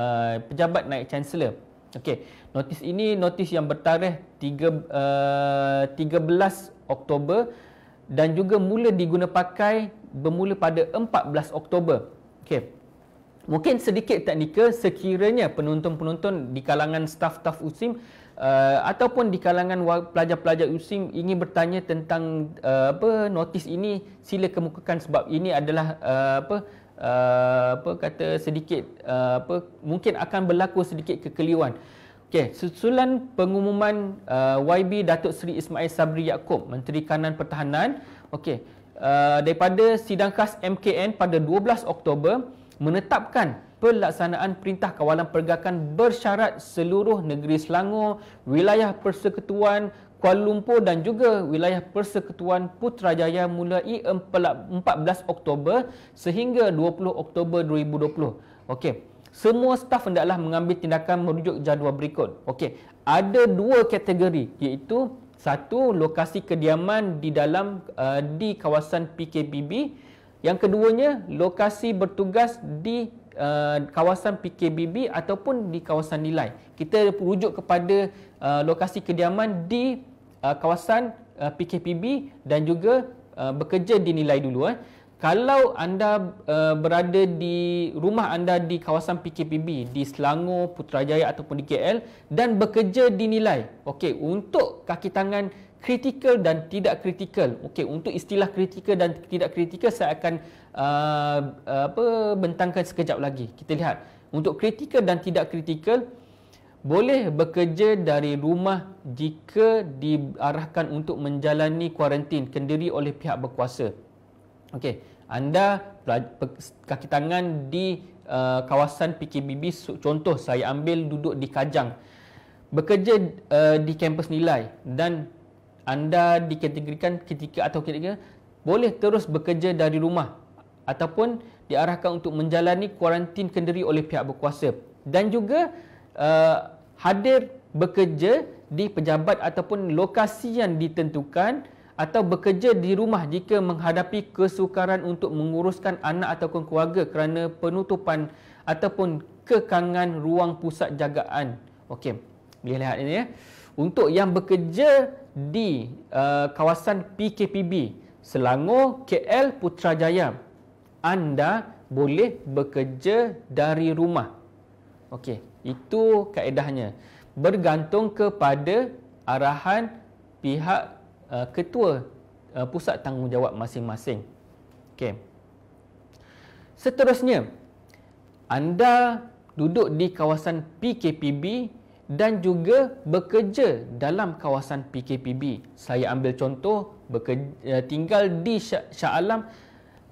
pejabat Naib Chancellor. Okey. Notis ini notis yang bertarikh 13 Oktober dan juga mula diguna pakai bermula pada 14 Oktober. Okey. Mungkin sedikit teknikal, sekiranya penonton-penonton di kalangan staf-staf USIM ataupun di kalangan pelajar-pelajar USIM ingin bertanya tentang notis ini, sila kemukakan sebab ini adalah sedikit mungkin akan berlaku sedikit kekeliruan. Okey, susulan pengumuman YB Datuk Seri Ismail Sabri Yaakob, Menteri Kanan Pertahanan, okey, daripada sidang khas MKN pada 12 Oktober menetapkan pelaksanaan Perintah Kawalan Pergerakan bersyarat seluruh negeri Selangor, wilayah Persekutuan Kuala Lumpur dan juga wilayah Persekutuan Putrajaya mulai 14 Oktober sehingga 20 Oktober 2020. Okey. Semua staf hendaklah mengambil tindakan merujuk jadual berikut. Okey. Ada dua kategori, iaitu satu, lokasi kediaman di kawasan PKPB. Yang keduanya, lokasi bertugas di kawasan PKBB ataupun di kawasan nilai. Kita rujuk kepada lokasi kediaman di kawasan PKPB dan juga bekerja di nilai dulu. Kalau anda berada di rumah anda di kawasan PKPB di Selangor, Putrajaya ataupun di KL dan bekerja di nilai. Okey, untuk kaki tangan kritikal dan tidak kritikal. Okey, untuk istilah kritikal dan tidak kritikal saya akan bentangkan sekejap lagi. Kita lihat. Untuk kritikal dan tidak kritikal boleh bekerja dari rumah jika diarahkan untuk menjalani kuarantin kendiri oleh pihak berkuasa. Okey, anda kaki tangan di kawasan PKBB, contoh saya ambil duduk di Kajang, bekerja di kampus nilai dan anda dikategorikan ketika boleh terus bekerja dari rumah ataupun diarahkan untuk menjalani kuarantin kendiri oleh pihak berkuasa dan juga hadir bekerja di pejabat ataupun lokasi yang ditentukan atau bekerja di rumah jika menghadapi kesukaran untuk menguruskan anak ataupun keluarga kerana penutupan ataupun kekangan ruang pusat jagaan. Okey, boleh lihat ini ya. Untuk yang bekerja di kawasan PKPB Selangor, KL, Putrajaya, anda boleh bekerja dari rumah. Okey, itu kaedahnya. Bergantung kepada arahan pihak ketua pusat tanggungjawab masing-masing. Okey. Seterusnya, anda duduk di kawasan PKPB dan juga bekerja dalam kawasan PKPB. Saya ambil contoh, tinggal di Shah Alam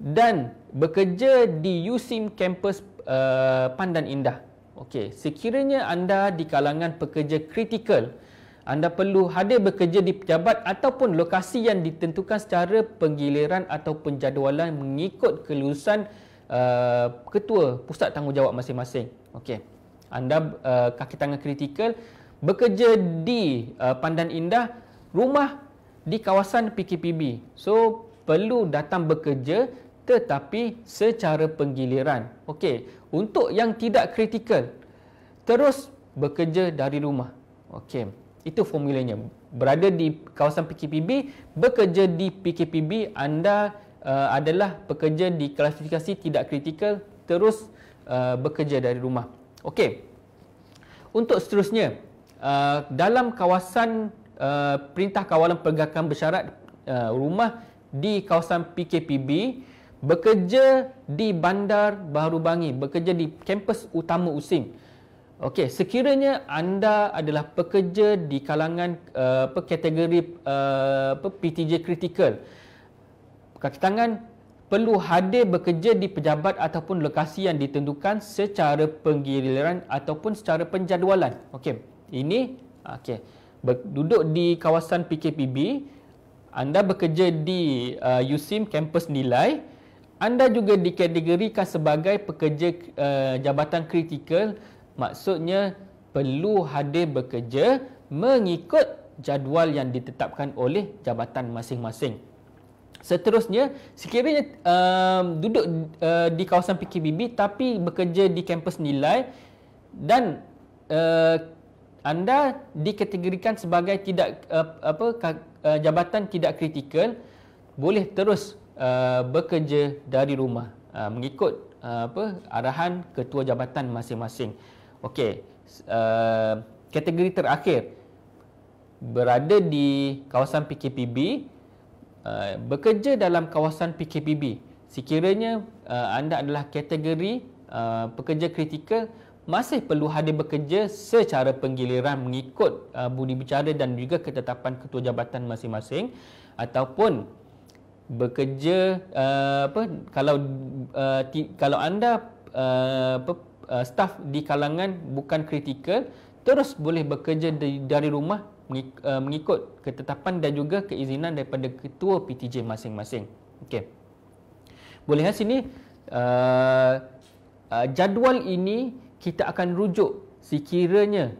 dan bekerja di USIM kampus Pandan Indah. Okey, sekiranya anda di kalangan pekerja kritikal, anda perlu hadir bekerja di pejabat ataupun lokasi yang ditentukan secara penggiliran atau penjadualan mengikut kelulusan ketua pusat tanggungjawab masing-masing. Okey. Anda kaki tangan kritikal bekerja di Pandan Indah, rumah di kawasan PKPB. So perlu datang bekerja tetapi secara penggiliran. Okey, untuk yang tidak kritikal terus bekerja dari rumah. Okey, itu formulanya. Berada di kawasan PKPB, bekerja di PKPB, anda adalah pekerja di klasifikasi tidak kritikal, terus bekerja dari rumah. Okey. Untuk seterusnya, dalam kawasan Perintah Kawalan Pergerakan Bersyarat, rumah di kawasan PKPB, bekerja di Bandar Baharu Bangi, bekerja di kampus utama USIM. Okey, sekiranya anda adalah pekerja di kalangan kategori PTJ kritikal, kaki tangan perlu hadir bekerja di pejabat ataupun lokasi yang ditentukan secara penggiliran ataupun secara penjadualan. Okey, ini okey. Duduk di kawasan PKPB, anda bekerja di USIM kampus nilai, anda juga dikategorikan sebagai pekerja jabatan kritikal, maksudnya perlu hadir bekerja mengikut jadual yang ditetapkan oleh jabatan masing-masing. Seterusnya, sekiranya duduk di kawasan PKPB tapi bekerja di kampus nilai dan anda dikategorikan sebagai jabatan tidak kritikal, boleh terus bekerja dari rumah mengikut arahan ketua jabatan masing-masing. Okey, kategori terakhir, berada di kawasan PKPB, bekerja dalam kawasan PKPB. Sekiranya anda adalah kategori pekerja kritikal, masih perlu hadir bekerja secara penggiliran mengikut budi bicara dan juga ketetapan ketua jabatan masing-masing, ataupun bekerja kalau anda staf di kalangan bukan kritikal, terus boleh bekerja dari rumah mengikut ketetapan dan juga keizinan daripada ketua PTJ masing-masing. Okey. Boleh sini jadual ini kita akan rujuk sekiranya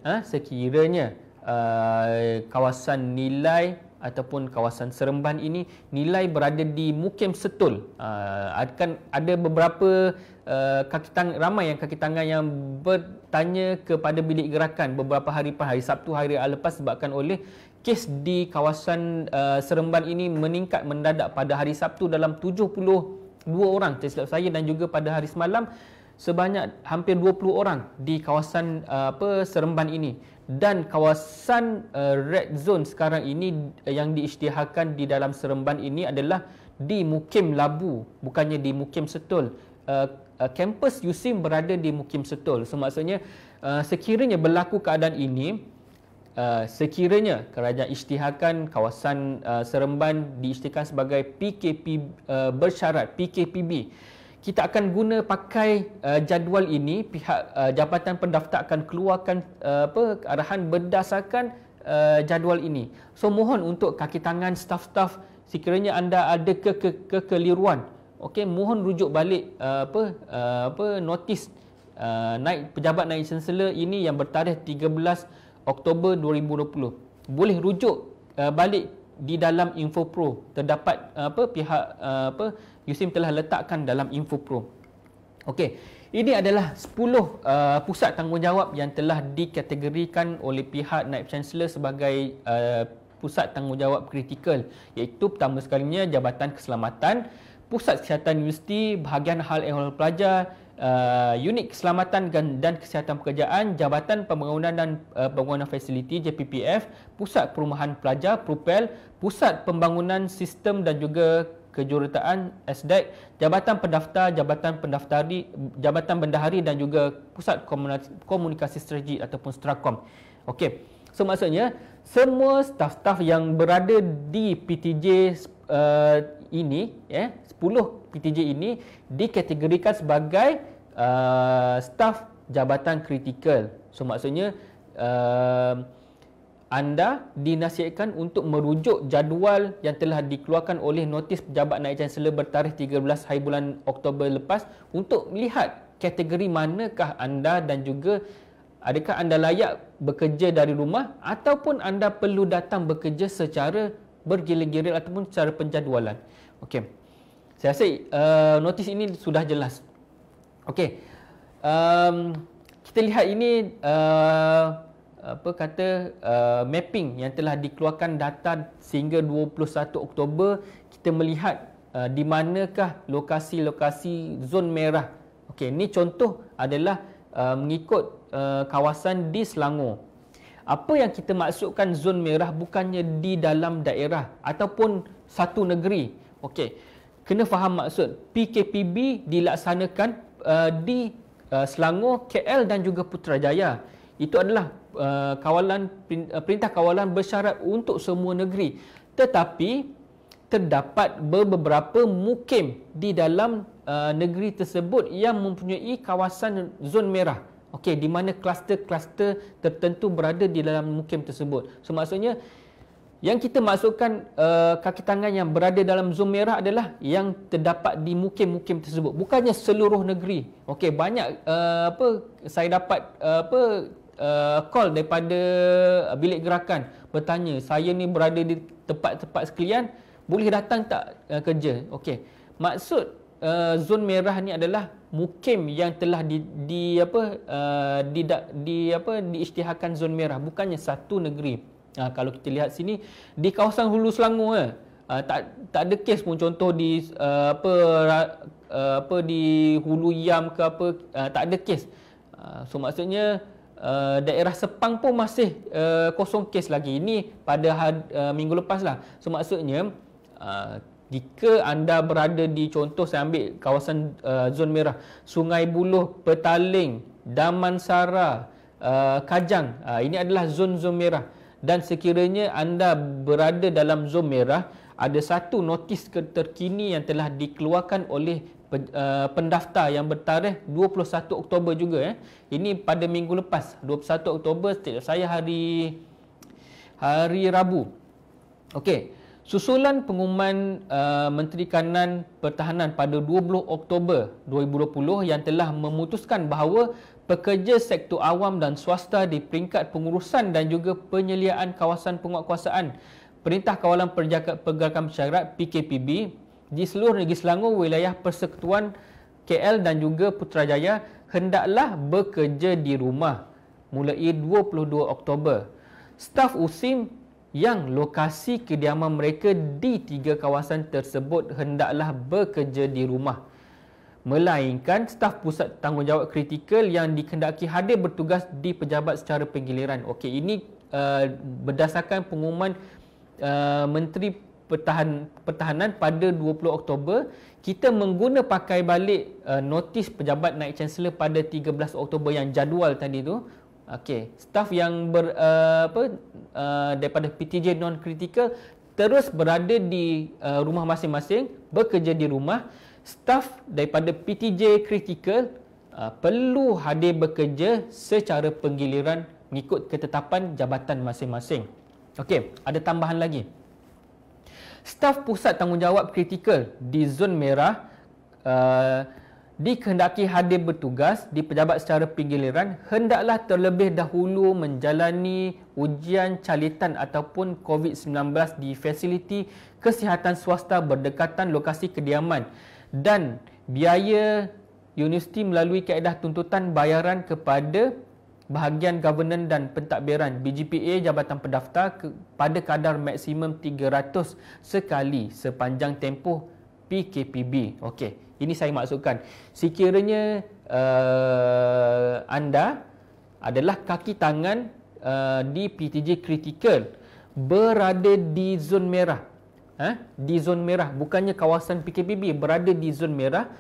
kawasan nilai ataupun kawasan Seremban ini nilai berada di Mukim Setul. Akan ada beberapa ramai yang kaki tangan yang bertanya kepada bilik gerakan beberapa hari Sabtu hari lepas sebabkan oleh kes di kawasan Seremban ini meningkat mendadak pada hari Sabtu dalam 72 orang tersilap saya, dan juga pada hari semalam sebanyak hampir 20 orang di kawasan Seremban ini. Dan kawasan red zone sekarang ini yang diisytiharkan di dalam Seremban ini adalah di Mukim Labu, bukannya di Mukim Setul. Kampus USIM berada di Mukim Setul. So maksudnya sekiranya berlaku keadaan ini, sekiranya kerajaan isytiharkan kawasan Seremban diisytiharkan sebagai PKP bersyarat, PKPB, kita akan guna pakai jadual ini. Pihak Jabatan Pendaftar akan keluarkan arahan berdasarkan jadual ini. So mohon untuk kaki tangan staf-staf, sekiranya anda ada kekeliruan, okey, mohon rujuk balik notis pejabat naik chancellor ini yang bertarikh 13 Oktober 2020. Boleh rujuk balik di dalam Info Pro, terdapat pihak USIM telah letakkan dalam Info Pro. Okey, ini adalah 10 pusat tanggungjawab yang telah dikategorikan oleh pihak Naib Chancellor sebagai pusat tanggungjawab kritikal, iaitu pertama sekalinya Jabatan Keselamatan, Pusat Kesihatan Universiti, Bahagian Hal Ehwal Pelajar, Unit Keselamatan dan Kesihatan Pekerjaan, Jabatan Pembangunan dan Pembangunan Fasiliti JPPF, Pusat Perumahan Pelajar PRUPEL, Pusat Pembangunan Sistem dan juga kejuruteraan SDEC, Jabatan Pendaftar, Jabatan Pendaftari, Jabatan Bendahari dan juga Pusat Komunikasi Strategi ataupun Strakom. Okey. So maksudnya semua staf-staf yang berada di PTJ ini 10 PTJ ini dikategorikan sebagai staf jabatan kritikal. So maksudnya anda dinasihatkan untuk merujuk jadual yang telah dikeluarkan oleh notis pejabat naib Chancellor bertarikh 13 hari bulan Oktober lepas untuk melihat kategori manakah anda dan juga adakah anda layak bekerja dari rumah ataupun anda perlu datang bekerja secara bergila-gila ataupun secara penjadualan. Okey. Saya rasa notis ini sudah jelas. Okey. Kita lihat ini mapping yang telah dikeluarkan data sehingga 21 Oktober. Kita melihat di manakah lokasi-lokasi zon merah. Okey, ini contoh adalah mengikut kawasan di Selangor. Apa yang kita maksudkan zon merah bukannya di dalam daerah ataupun satu negeri. Okey. Kena faham maksud. PKPB dilaksanakan di Selangor, KL dan juga Putrajaya. Itu adalah perintah kawalan bersyarat untuk semua negeri. Tetapi terdapat beberapa mukim di dalam negeri tersebut yang mempunyai kawasan zon merah. Okey, di mana kluster-kluster tertentu berada di dalam mukim tersebut. So maksudnya yang kita maksudkan kaki tangan yang berada dalam zon merah adalah yang terdapat di mukim-mukim tersebut, bukannya seluruh negeri. Okey, banyak saya dapat call daripada bilik gerakan bertanya, saya ni berada di tempat-tempat sekalian, boleh datang tak kerja? Okey. Maksud zon merah ni adalah mukim yang telah diisytiharkan zon merah, bukannya satu negeri. Kalau kita lihat sini di kawasan Hulu Selangor tak ada kes pun, contoh di di Hulu Yam ke tak ada kes. So maksudnya daerah Sepang pun masih kosong kes lagi. Ini pada minggu lepas lah. So maksudnya jika anda berada di, contoh saya ambil kawasan zon merah, Sungai Buloh, Petaling, Damansara, Kajang, ini adalah zon-zon merah. Dan sekiranya anda berada dalam zon merah, ada satu notis terkini yang telah dikeluarkan oleh pendaftar yang bertarikh 21 Oktober juga. Ini pada minggu lepas, 21 Oktober, saya hari Rabu. Okey. Susulan pengumuman Menteri Kanan Pertahanan pada 20 Oktober 2020 yang telah memutuskan bahawa pekerja sektor awam dan swasta di peringkat pengurusan dan juga penyeliaan kawasan penguatkuasaan Perintah Kawalan Pergerakan Bersyarat PKPB di seluruh negeri Selangor, wilayah Persekutuan KL dan juga Putrajaya hendaklah bekerja di rumah mulai 22 Oktober. Staf USIM yang lokasi kediaman mereka di 3 kawasan tersebut hendaklah bekerja di rumah, melainkan staf pusat tanggungjawab kritikal yang dikehendaki hadir bertugas di pejabat secara penggiliran. Okey, ini berdasarkan pengumuman Menteri Pertahanan pada 20 Oktober. Kita mengguna pakai balik notis pejabat naib Chancellor pada 13 Oktober yang jadual tadi tu. Okey, staf yang daripada PTJ non-kritikal terus berada di rumah masing-masing, bekerja di rumah. Staf daripada PTJ kritikal perlu hadir bekerja secara penggiliran mengikut ketetapan jabatan masing-masing. Okey, ada tambahan lagi. Staf pusat tanggungjawab kritikal di zon merah dikehendaki hadir bertugas di pejabat secara penggiliran hendaklah terlebih dahulu menjalani ujian calitan ataupun COVID-19 di fasiliti kesihatan swasta berdekatan lokasi kediaman dan biaya universiti melalui kaedah tuntutan bayaran kepada bahagian governance dan pentadbiran BGPA Jabatan Pendaftar pada kadar maksimum 300 sekali sepanjang tempoh PKPB. Okey, ini saya maksudkan. Sekiranya anda adalah kaki tangan di PTJ kritikal berada di zon merah, di zon merah, bukannya kawasan PKPB, berada di zon merah,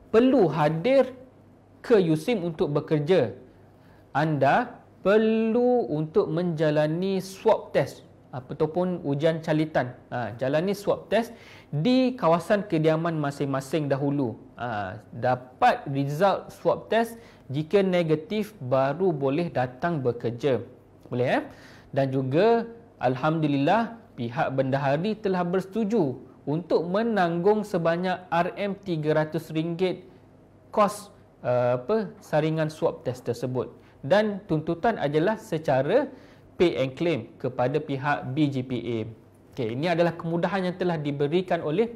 perlu hadir ke USIM untuk bekerja. Anda perlu untuk menjalani swab test ataupun ujian calitan. Jalani swab test di kawasan kediaman masing-masing dahulu. Dapat result swab test, jika negatif baru boleh datang bekerja. Boleh Dan juga alhamdulillah pihak bendahari telah bersetuju untuk menanggung sebanyak RM300 kos saringan swab test tersebut, dan tuntutan adalah secara pay and claim kepada pihak BGPA. Ini adalah kemudahan yang telah diberikan oleh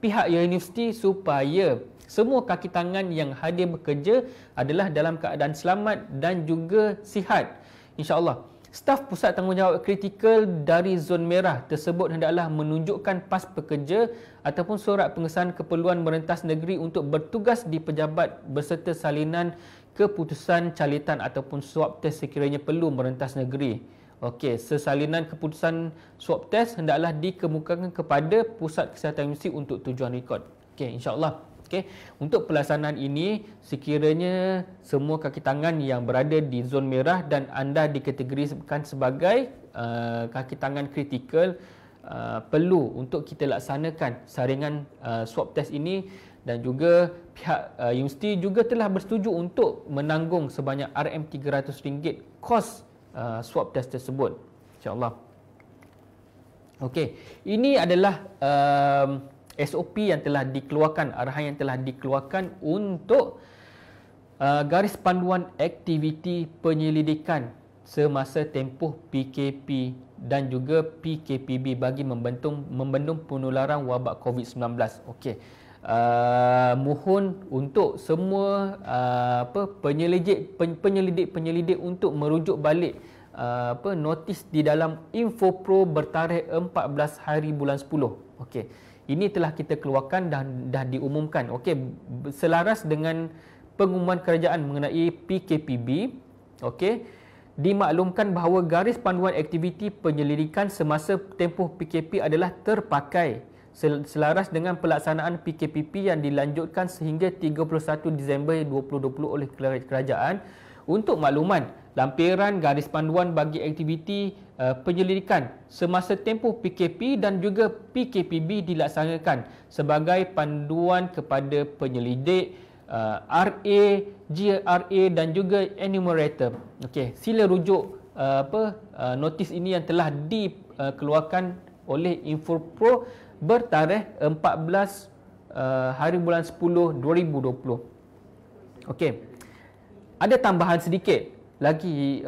pihak universiti supaya semua kaki tangan yang hadir bekerja adalah dalam keadaan selamat dan juga sihat. InsyaAllah. Staf pusat tanggungjawab kritikal dari zon merah tersebut hendaklah menunjukkan pas pekerja ataupun surat pengesahan keperluan merentas negeri untuk bertugas di pejabat berserta salinan keputusan calitan ataupun swab test sekiranya perlu merentas negeri. Sesalinan keputusan swab test hendaklah dikemukakan kepada Pusat Kesihatan Universiti untuk tujuan rekod. InsyaAllah. Untuk pelaksanaan ini, sekiranya semua kaki tangan yang berada di zon merah dan anda dikategorikan sebagai kaki tangan kritikal, perlu untuk kita laksanakan saringan swab test ini, dan juga pihak universiti juga telah bersetuju untuk menanggung sebanyak RM300 kos swab test tersebut. InsyaAllah. Ini adalah SOP yang telah dikeluarkan, arahan yang telah dikeluarkan untuk garis panduan aktiviti penyelidikan semasa tempoh PKP dan juga PKPB bagi membendung penularan wabak COVID-19. Mohon untuk semua penyelidik untuk merujuk balik notis di dalam Info Pro bertarikh 14 hari bulan 10. Ini telah kita keluarkan dan dah diumumkan. Selaras dengan pengumuman kerajaan mengenai PKPB, dimaklumkan bahawa garis panduan aktiviti penyelidikan semasa tempoh PKP adalah terpakai selaras dengan pelaksanaan PKPP yang dilanjutkan sehingga 31 Disember 2020 oleh kerajaan. Untuk makluman, lampiran garis panduan bagi aktiviti penyelidikan semasa tempoh PKP dan juga PKPB dilaksanakan sebagai panduan kepada penyelidik, RA, GRA dan juga enumerator. Sila rujuk notis ini yang telah dikeluarkan oleh Info Pro bertarikh 14 hari bulan 10 2020. Ada tambahan sedikit lagi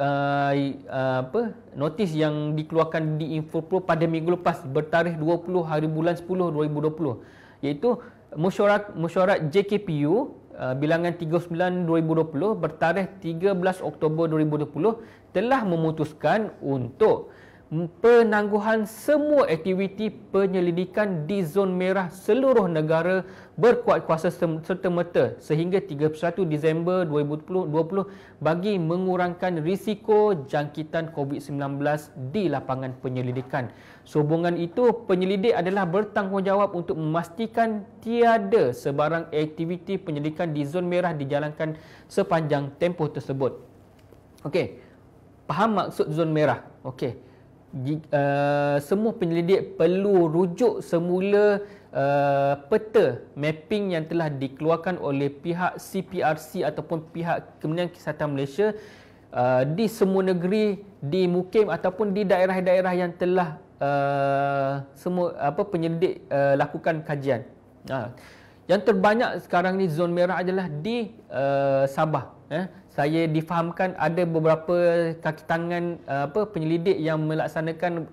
notis yang dikeluarkan di Info Pro pada minggu lepas bertarikh 20 hari bulan 10 2020, iaitu mesyuarat JKPU bilangan 39 2020 bertarikh 13 Oktober 2020 telah memutuskan untuk penangguhan semua aktiviti penyelidikan di zon merah seluruh negara berkuat kuasa serta-merta sehingga 31 Disember 2020 bagi mengurangkan risiko jangkitan COVID-19 di lapangan penyelidikan. Sehubungan itu, penyelidik adalah bertanggungjawab untuk memastikan tiada sebarang aktiviti penyelidikan di zon merah dijalankan sepanjang tempoh tersebut. Faham maksud zon merah? Semua penyelidik perlu rujuk semula peta mapping yang telah dikeluarkan oleh pihak CPRC ataupun pihak Kementerian Kesihatan Malaysia di semua negeri, di MUKIM ataupun di daerah-daerah yang telah semua penyelidik lakukan kajian. Yang terbanyak sekarang ni zon merah adalah di Sabah. Saya difahamkan ada beberapa kaki tangan penyelidik yang melaksanakan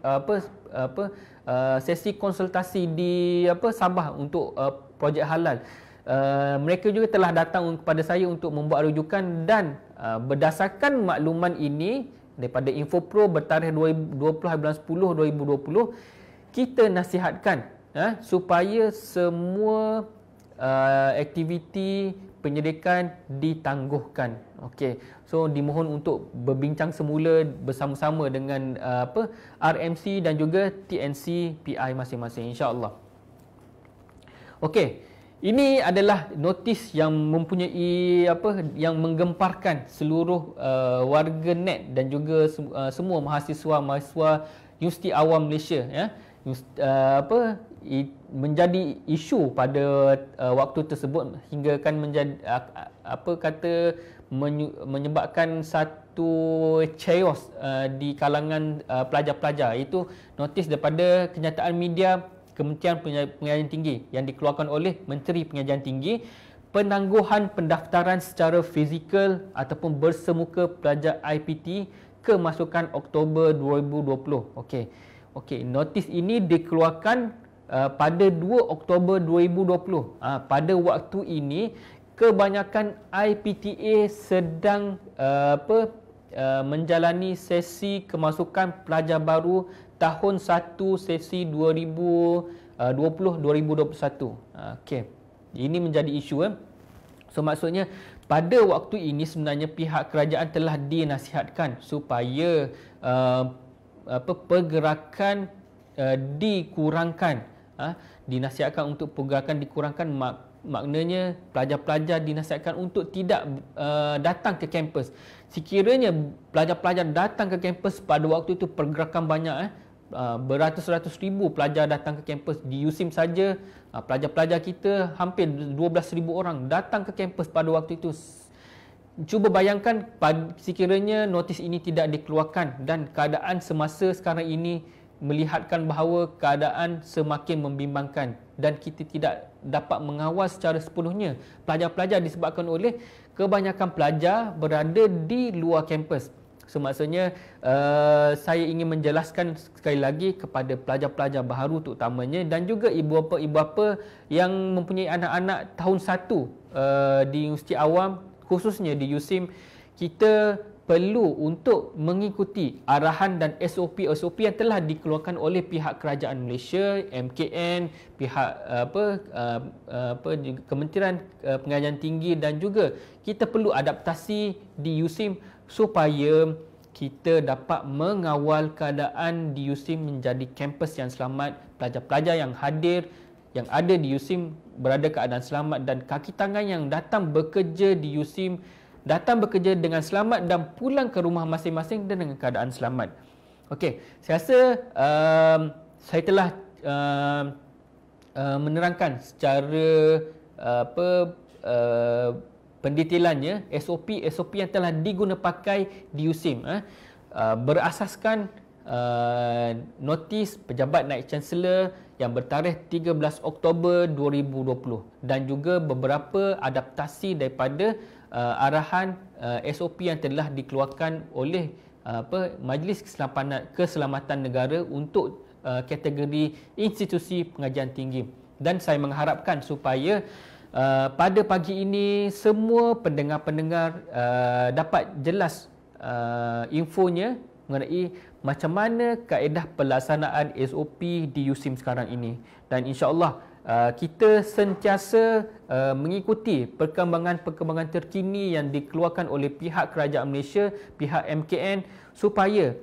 sesi konsultasi di Sabah untuk projek halal. Mereka juga telah datang kepada saya untuk membuat rujukan, dan berdasarkan makluman ini daripada Info Pro bertarikh 20 bulan 10 2020, kita nasihatkan supaya semua aktiviti penyediaan ditangguhkan. Okey. So dimohon untuk berbincang semula bersama-sama dengan RMC dan juga TNC PI masing-masing, insya-Allah. Okey. Ini adalah notis yang mempunyai yang menggemparkan seluruh warga net dan juga semua mahasiswa Universiti Awam Malaysia, ya. Menjadi isu pada waktu tersebut hingga kan menjadi menyebabkan satu chaos di kalangan pelajar-pelajar. Itu notis daripada kenyataan media Kementerian Pengajian Tinggi yang dikeluarkan oleh Menteri Pengajian Tinggi, penangguhan pendaftaran secara fizikal ataupun bersemuka pelajar IPT kemasukan Oktober 2020. Okey, notis ini dikeluarkan pada 2 Oktober 2020. Pada waktu ini kebanyakan IPTA sedang menjalani sesi kemasukan pelajar baru tahun 1 sesi 2020-2021. Okey. Ini menjadi isu. So maksudnya pada waktu ini sebenarnya pihak kerajaan telah dinasihatkan supaya pergerakan dikurangkan. Dinasihatkan untuk pergerakan dikurangkan, maknanya pelajar-pelajar dinasihatkan untuk tidak datang ke kampus. Sekiranya pelajar-pelajar datang ke kampus pada waktu itu pergerakan banyak, beratus-ratus ribu pelajar datang ke kampus di USIM saja. Pelajar-pelajar kita hampir 12,000 orang datang ke kampus pada waktu itu. Cuba bayangkan sekiranya notis ini tidak dikeluarkan dan keadaan semasa sekarang ini melihatkan bahawa keadaan semakin membimbangkan dan kita tidak dapat mengawal secara sepenuhnya pelajar-pelajar disebabkan oleh kebanyakan pelajar berada di luar kampus. So maksudnya saya ingin menjelaskan sekali lagi kepada pelajar-pelajar baharu terutamanya dan juga ibu bapa yang mempunyai anak-anak tahun 1 di Universiti Awam, khususnya di USIM, kita perlu untuk mengikuti arahan dan SOP yang telah dikeluarkan oleh pihak kerajaan Malaysia, MKN, pihak Kementerian Pengajian Tinggi, dan juga kita perlu adaptasi di USIM supaya kita dapat mengawal keadaan di USIM menjadi kampus yang selamat, pelajar-pelajar yang hadir yang ada di USIM berada keadaan selamat dan kaki tangan yang datang bekerja di USIM datang bekerja dengan selamat dan pulang ke rumah masing-masing dengan keadaan selamat. Okey, saya rasa saya telah menerangkan secara pendetailannya SOP yang telah diguna pakai di USIM, berasaskan notis Pejabat Naib Chancellor yang bertarikh 13 Oktober 2020 dan juga beberapa adaptasi daripada arahan SOP yang telah dikeluarkan oleh Majlis Keselamatan Negara untuk kategori institusi pengajian tinggi. Dan saya mengharapkan supaya pada pagi ini semua pendengar-pendengar dapat jelas infonya mengenai macam mana kaedah pelaksanaan SOP di USIM sekarang ini. Dan insya-Allah kita sentiasa mengikuti perkembangan-perkembangan terkini yang dikeluarkan oleh pihak kerajaan Malaysia, pihak MKN supaya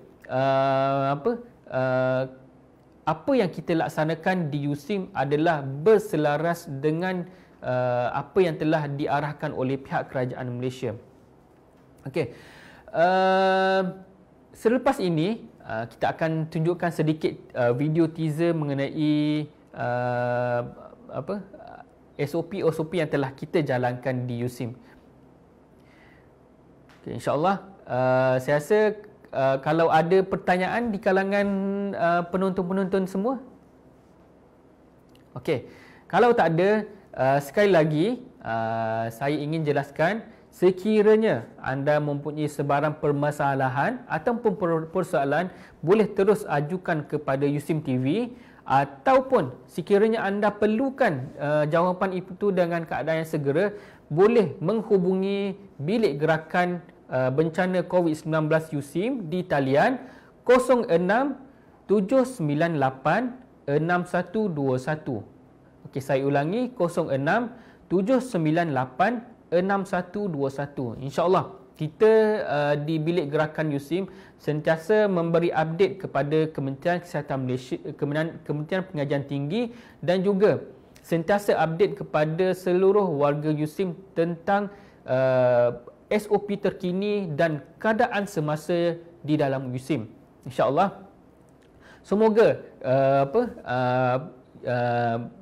apa yang kita laksanakan di USIM adalah berselaras dengan apa yang telah diarahkan oleh pihak kerajaan Malaysia. Okey. Selepas ini kita akan tunjukkan sedikit video teaser mengenai SOP yang telah kita jalankan di USIM. Okay, InsyaAllah saya rasa kalau ada pertanyaan di kalangan penonton-penonton semua. Okey, kalau tak ada, sekali lagi saya ingin jelaskan, sekiranya anda mempunyai sebarang permasalahan ataupun persoalan, boleh terus ajukan kepada USIM TV, ataupun sekiranya anda perlukan jawapan itu dengan keadaan yang segera, boleh menghubungi Bilik Gerakan Bencana COVID-19 USIM di talian 06 798 6121. Okey, saya ulangi, 06 798 6121. InsyaAllah kita di Bilik Gerakan USIM sentiasa memberi update kepada Kementerian Kesihatan Malaysia, Kementerian Pengajian Tinggi, dan juga sentiasa update kepada seluruh warga USIM tentang SOP terkini dan keadaan semasa di dalam USIM. InsyaAllah semoga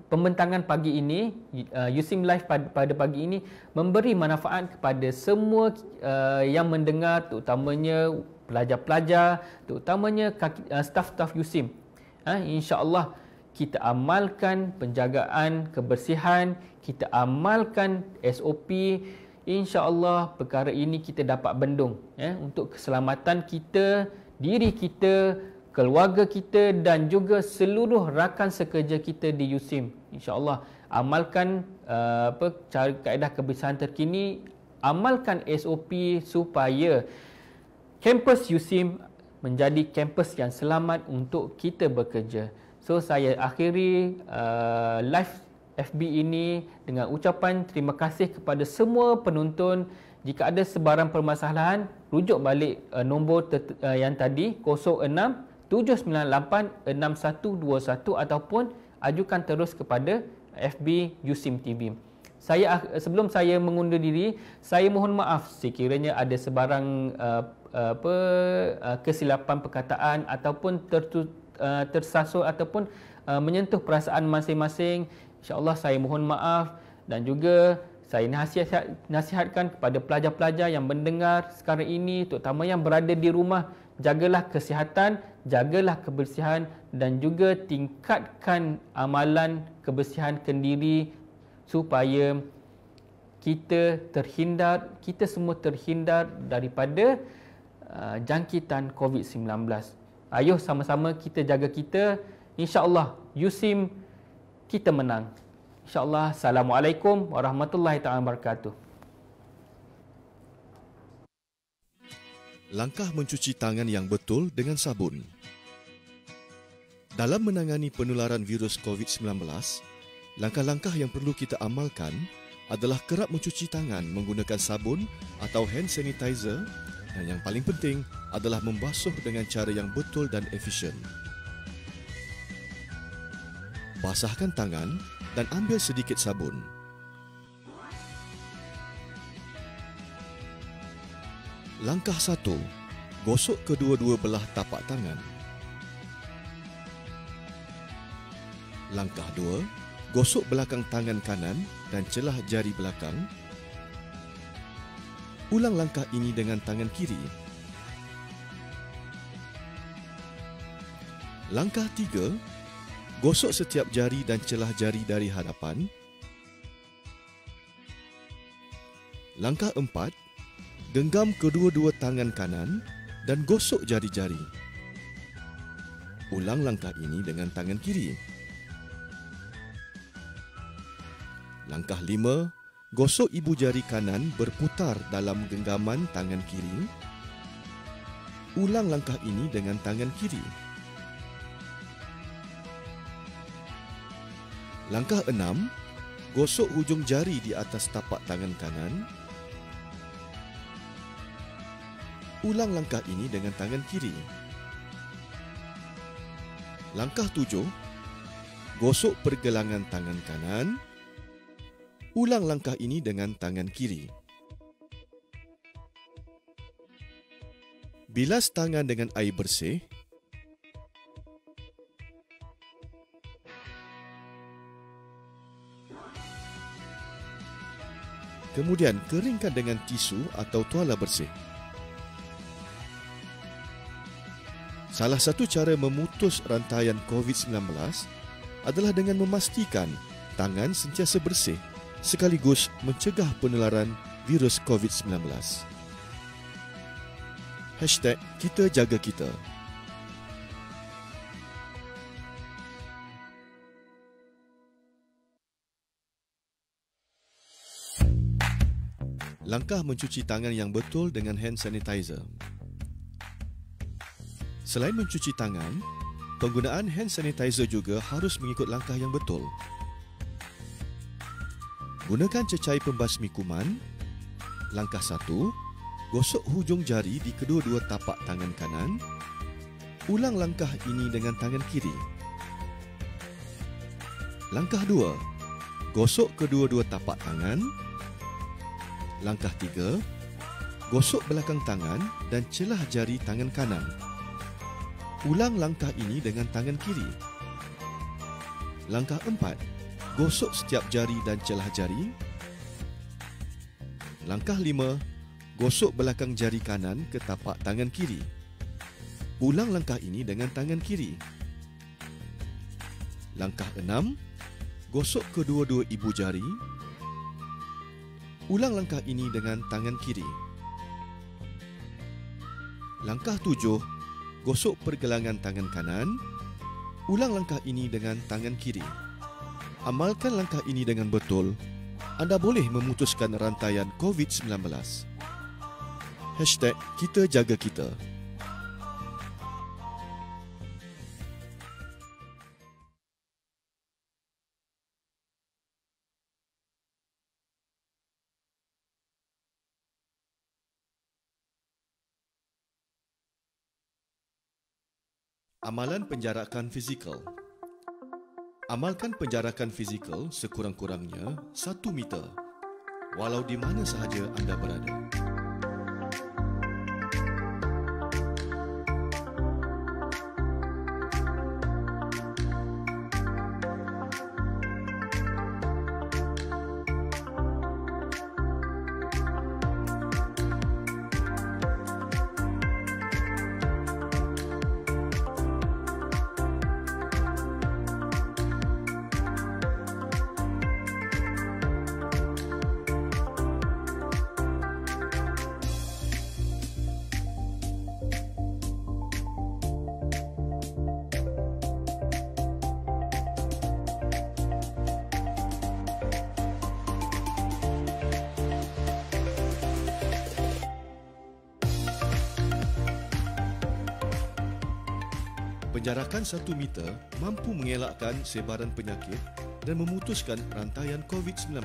pembentangan pagi ini, USIM Live pada pagi ini memberi manfaat kepada semua yang mendengar, terutamanya pelajar-pelajar, terutamanya staf-staf USIM. InsyaAllah kita amalkan penjagaan kebersihan, kita amalkan SOP. InsyaAllah perkara ini kita dapat bendung untuk keselamatan kita, diri kita, keluarga kita dan juga seluruh rakan sekerja kita di USIM. InsyaAllah amalkan cara kaedah kebersihan terkini, amalkan SOP supaya kampus USIM menjadi kampus yang selamat untuk kita bekerja. So saya akhiri live FB ini dengan ucapan terima kasih kepada semua penonton. Jika ada sebarang permasalahan, rujuk balik nombor yang tadi 06-798-6121 ataupun ajukan terus kepada FB USIM TV. Sebelum saya mengundur diri, saya mohon maaf sekiranya ada sebarang kesilapan perkataan ataupun tersasul ataupun menyentuh perasaan masing-masing. InsyaAllah saya mohon maaf, dan juga saya nasihatkan kepada pelajar-pelajar yang mendengar sekarang ini, terutama yang berada di rumah, jagalah kesihatan, jagalah kebersihan dan juga tingkatkan amalan kebersihan kendiri supaya kita semua terhindar daripada jangkitan COVID-19. Ayuh sama-sama kita jaga kita. InsyaAllah USIM kita menang. InsyaAllah. Assalamualaikum warahmatullahi taala wabarakatuh. Langkah mencuci tangan yang betul dengan sabun. Dalam menangani penularan virus COVID-19, langkah-langkah yang perlu kita amalkan adalah kerap mencuci tangan menggunakan sabun atau hand sanitizer, dan yang paling penting adalah membasuh dengan cara yang betul dan efisien. Basahkan tangan dan ambil sedikit sabun. Langkah 1. Gosok kedua-dua belah tapak tangan. Langkah 2. Gosok belakang tangan kanan dan celah jari belakang. Ulang langkah ini dengan tangan kiri. Langkah 3. Gosok setiap jari dan celah jari dari hadapan. Langkah 4. Genggam kedua-dua tangan kanan dan gosok jari-jari. Ulang langkah ini dengan tangan kiri. Langkah 5. Gosok ibu jari kanan berputar dalam genggaman tangan kiri. Ulang langkah ini dengan tangan kiri. Langkah 6. Gosok hujung jari di atas tapak tangan kanan. Ulang langkah ini dengan tangan kiri. Langkah 7. Gosok pergelangan tangan kanan. Ulang langkah ini dengan tangan kiri. Bilas tangan dengan air bersih. Kemudian keringkan dengan tisu atau tuala bersih. Salah satu cara memutus rantaian COVID-19 adalah dengan memastikan tangan sentiasa bersih sekaligus mencegah penularan virus COVID-19. #Kita Jaga Kita. Langkah mencuci tangan yang betul dengan hand sanitizer. Selain mencuci tangan, penggunaan hand sanitizer juga harus mengikut langkah yang betul. Gunakan cecair pembasmi kuman Langkah 1, gosok hujung jari di kedua-dua tapak tangan kanan. Ulang langkah ini dengan tangan kiri. Langkah 2, gosok kedua-dua tapak tangan. Langkah 3, gosok belakang tangan dan celah jari tangan kanan. Ulang langkah ini dengan tangan kiri. Langkah 4, gosok setiap jari dan celah jari. Langkah 5, gosok belakang jari kanan ke tapak tangan kiri. Ulang langkah ini dengan tangan kiri. Langkah 6, gosok kedua-dua ibu jari. Ulang langkah ini dengan tangan kiri. Langkah 7, gosok pergelangan tangan kanan. Ulang langkah ini dengan tangan kiri. Amalkan langkah ini dengan betul. Anda boleh memutuskan rantaian COVID-19. #KitaJagaKita. Amalan penjarakan fizikal. Amalkan penjarakan fizikal sekurang-kurangnya 1 meter, walau di mana sahaja anda berada. Penjarakan 1 meter mampu mengelakkan sebaran penyakit dan memutuskan rantaian COVID-19.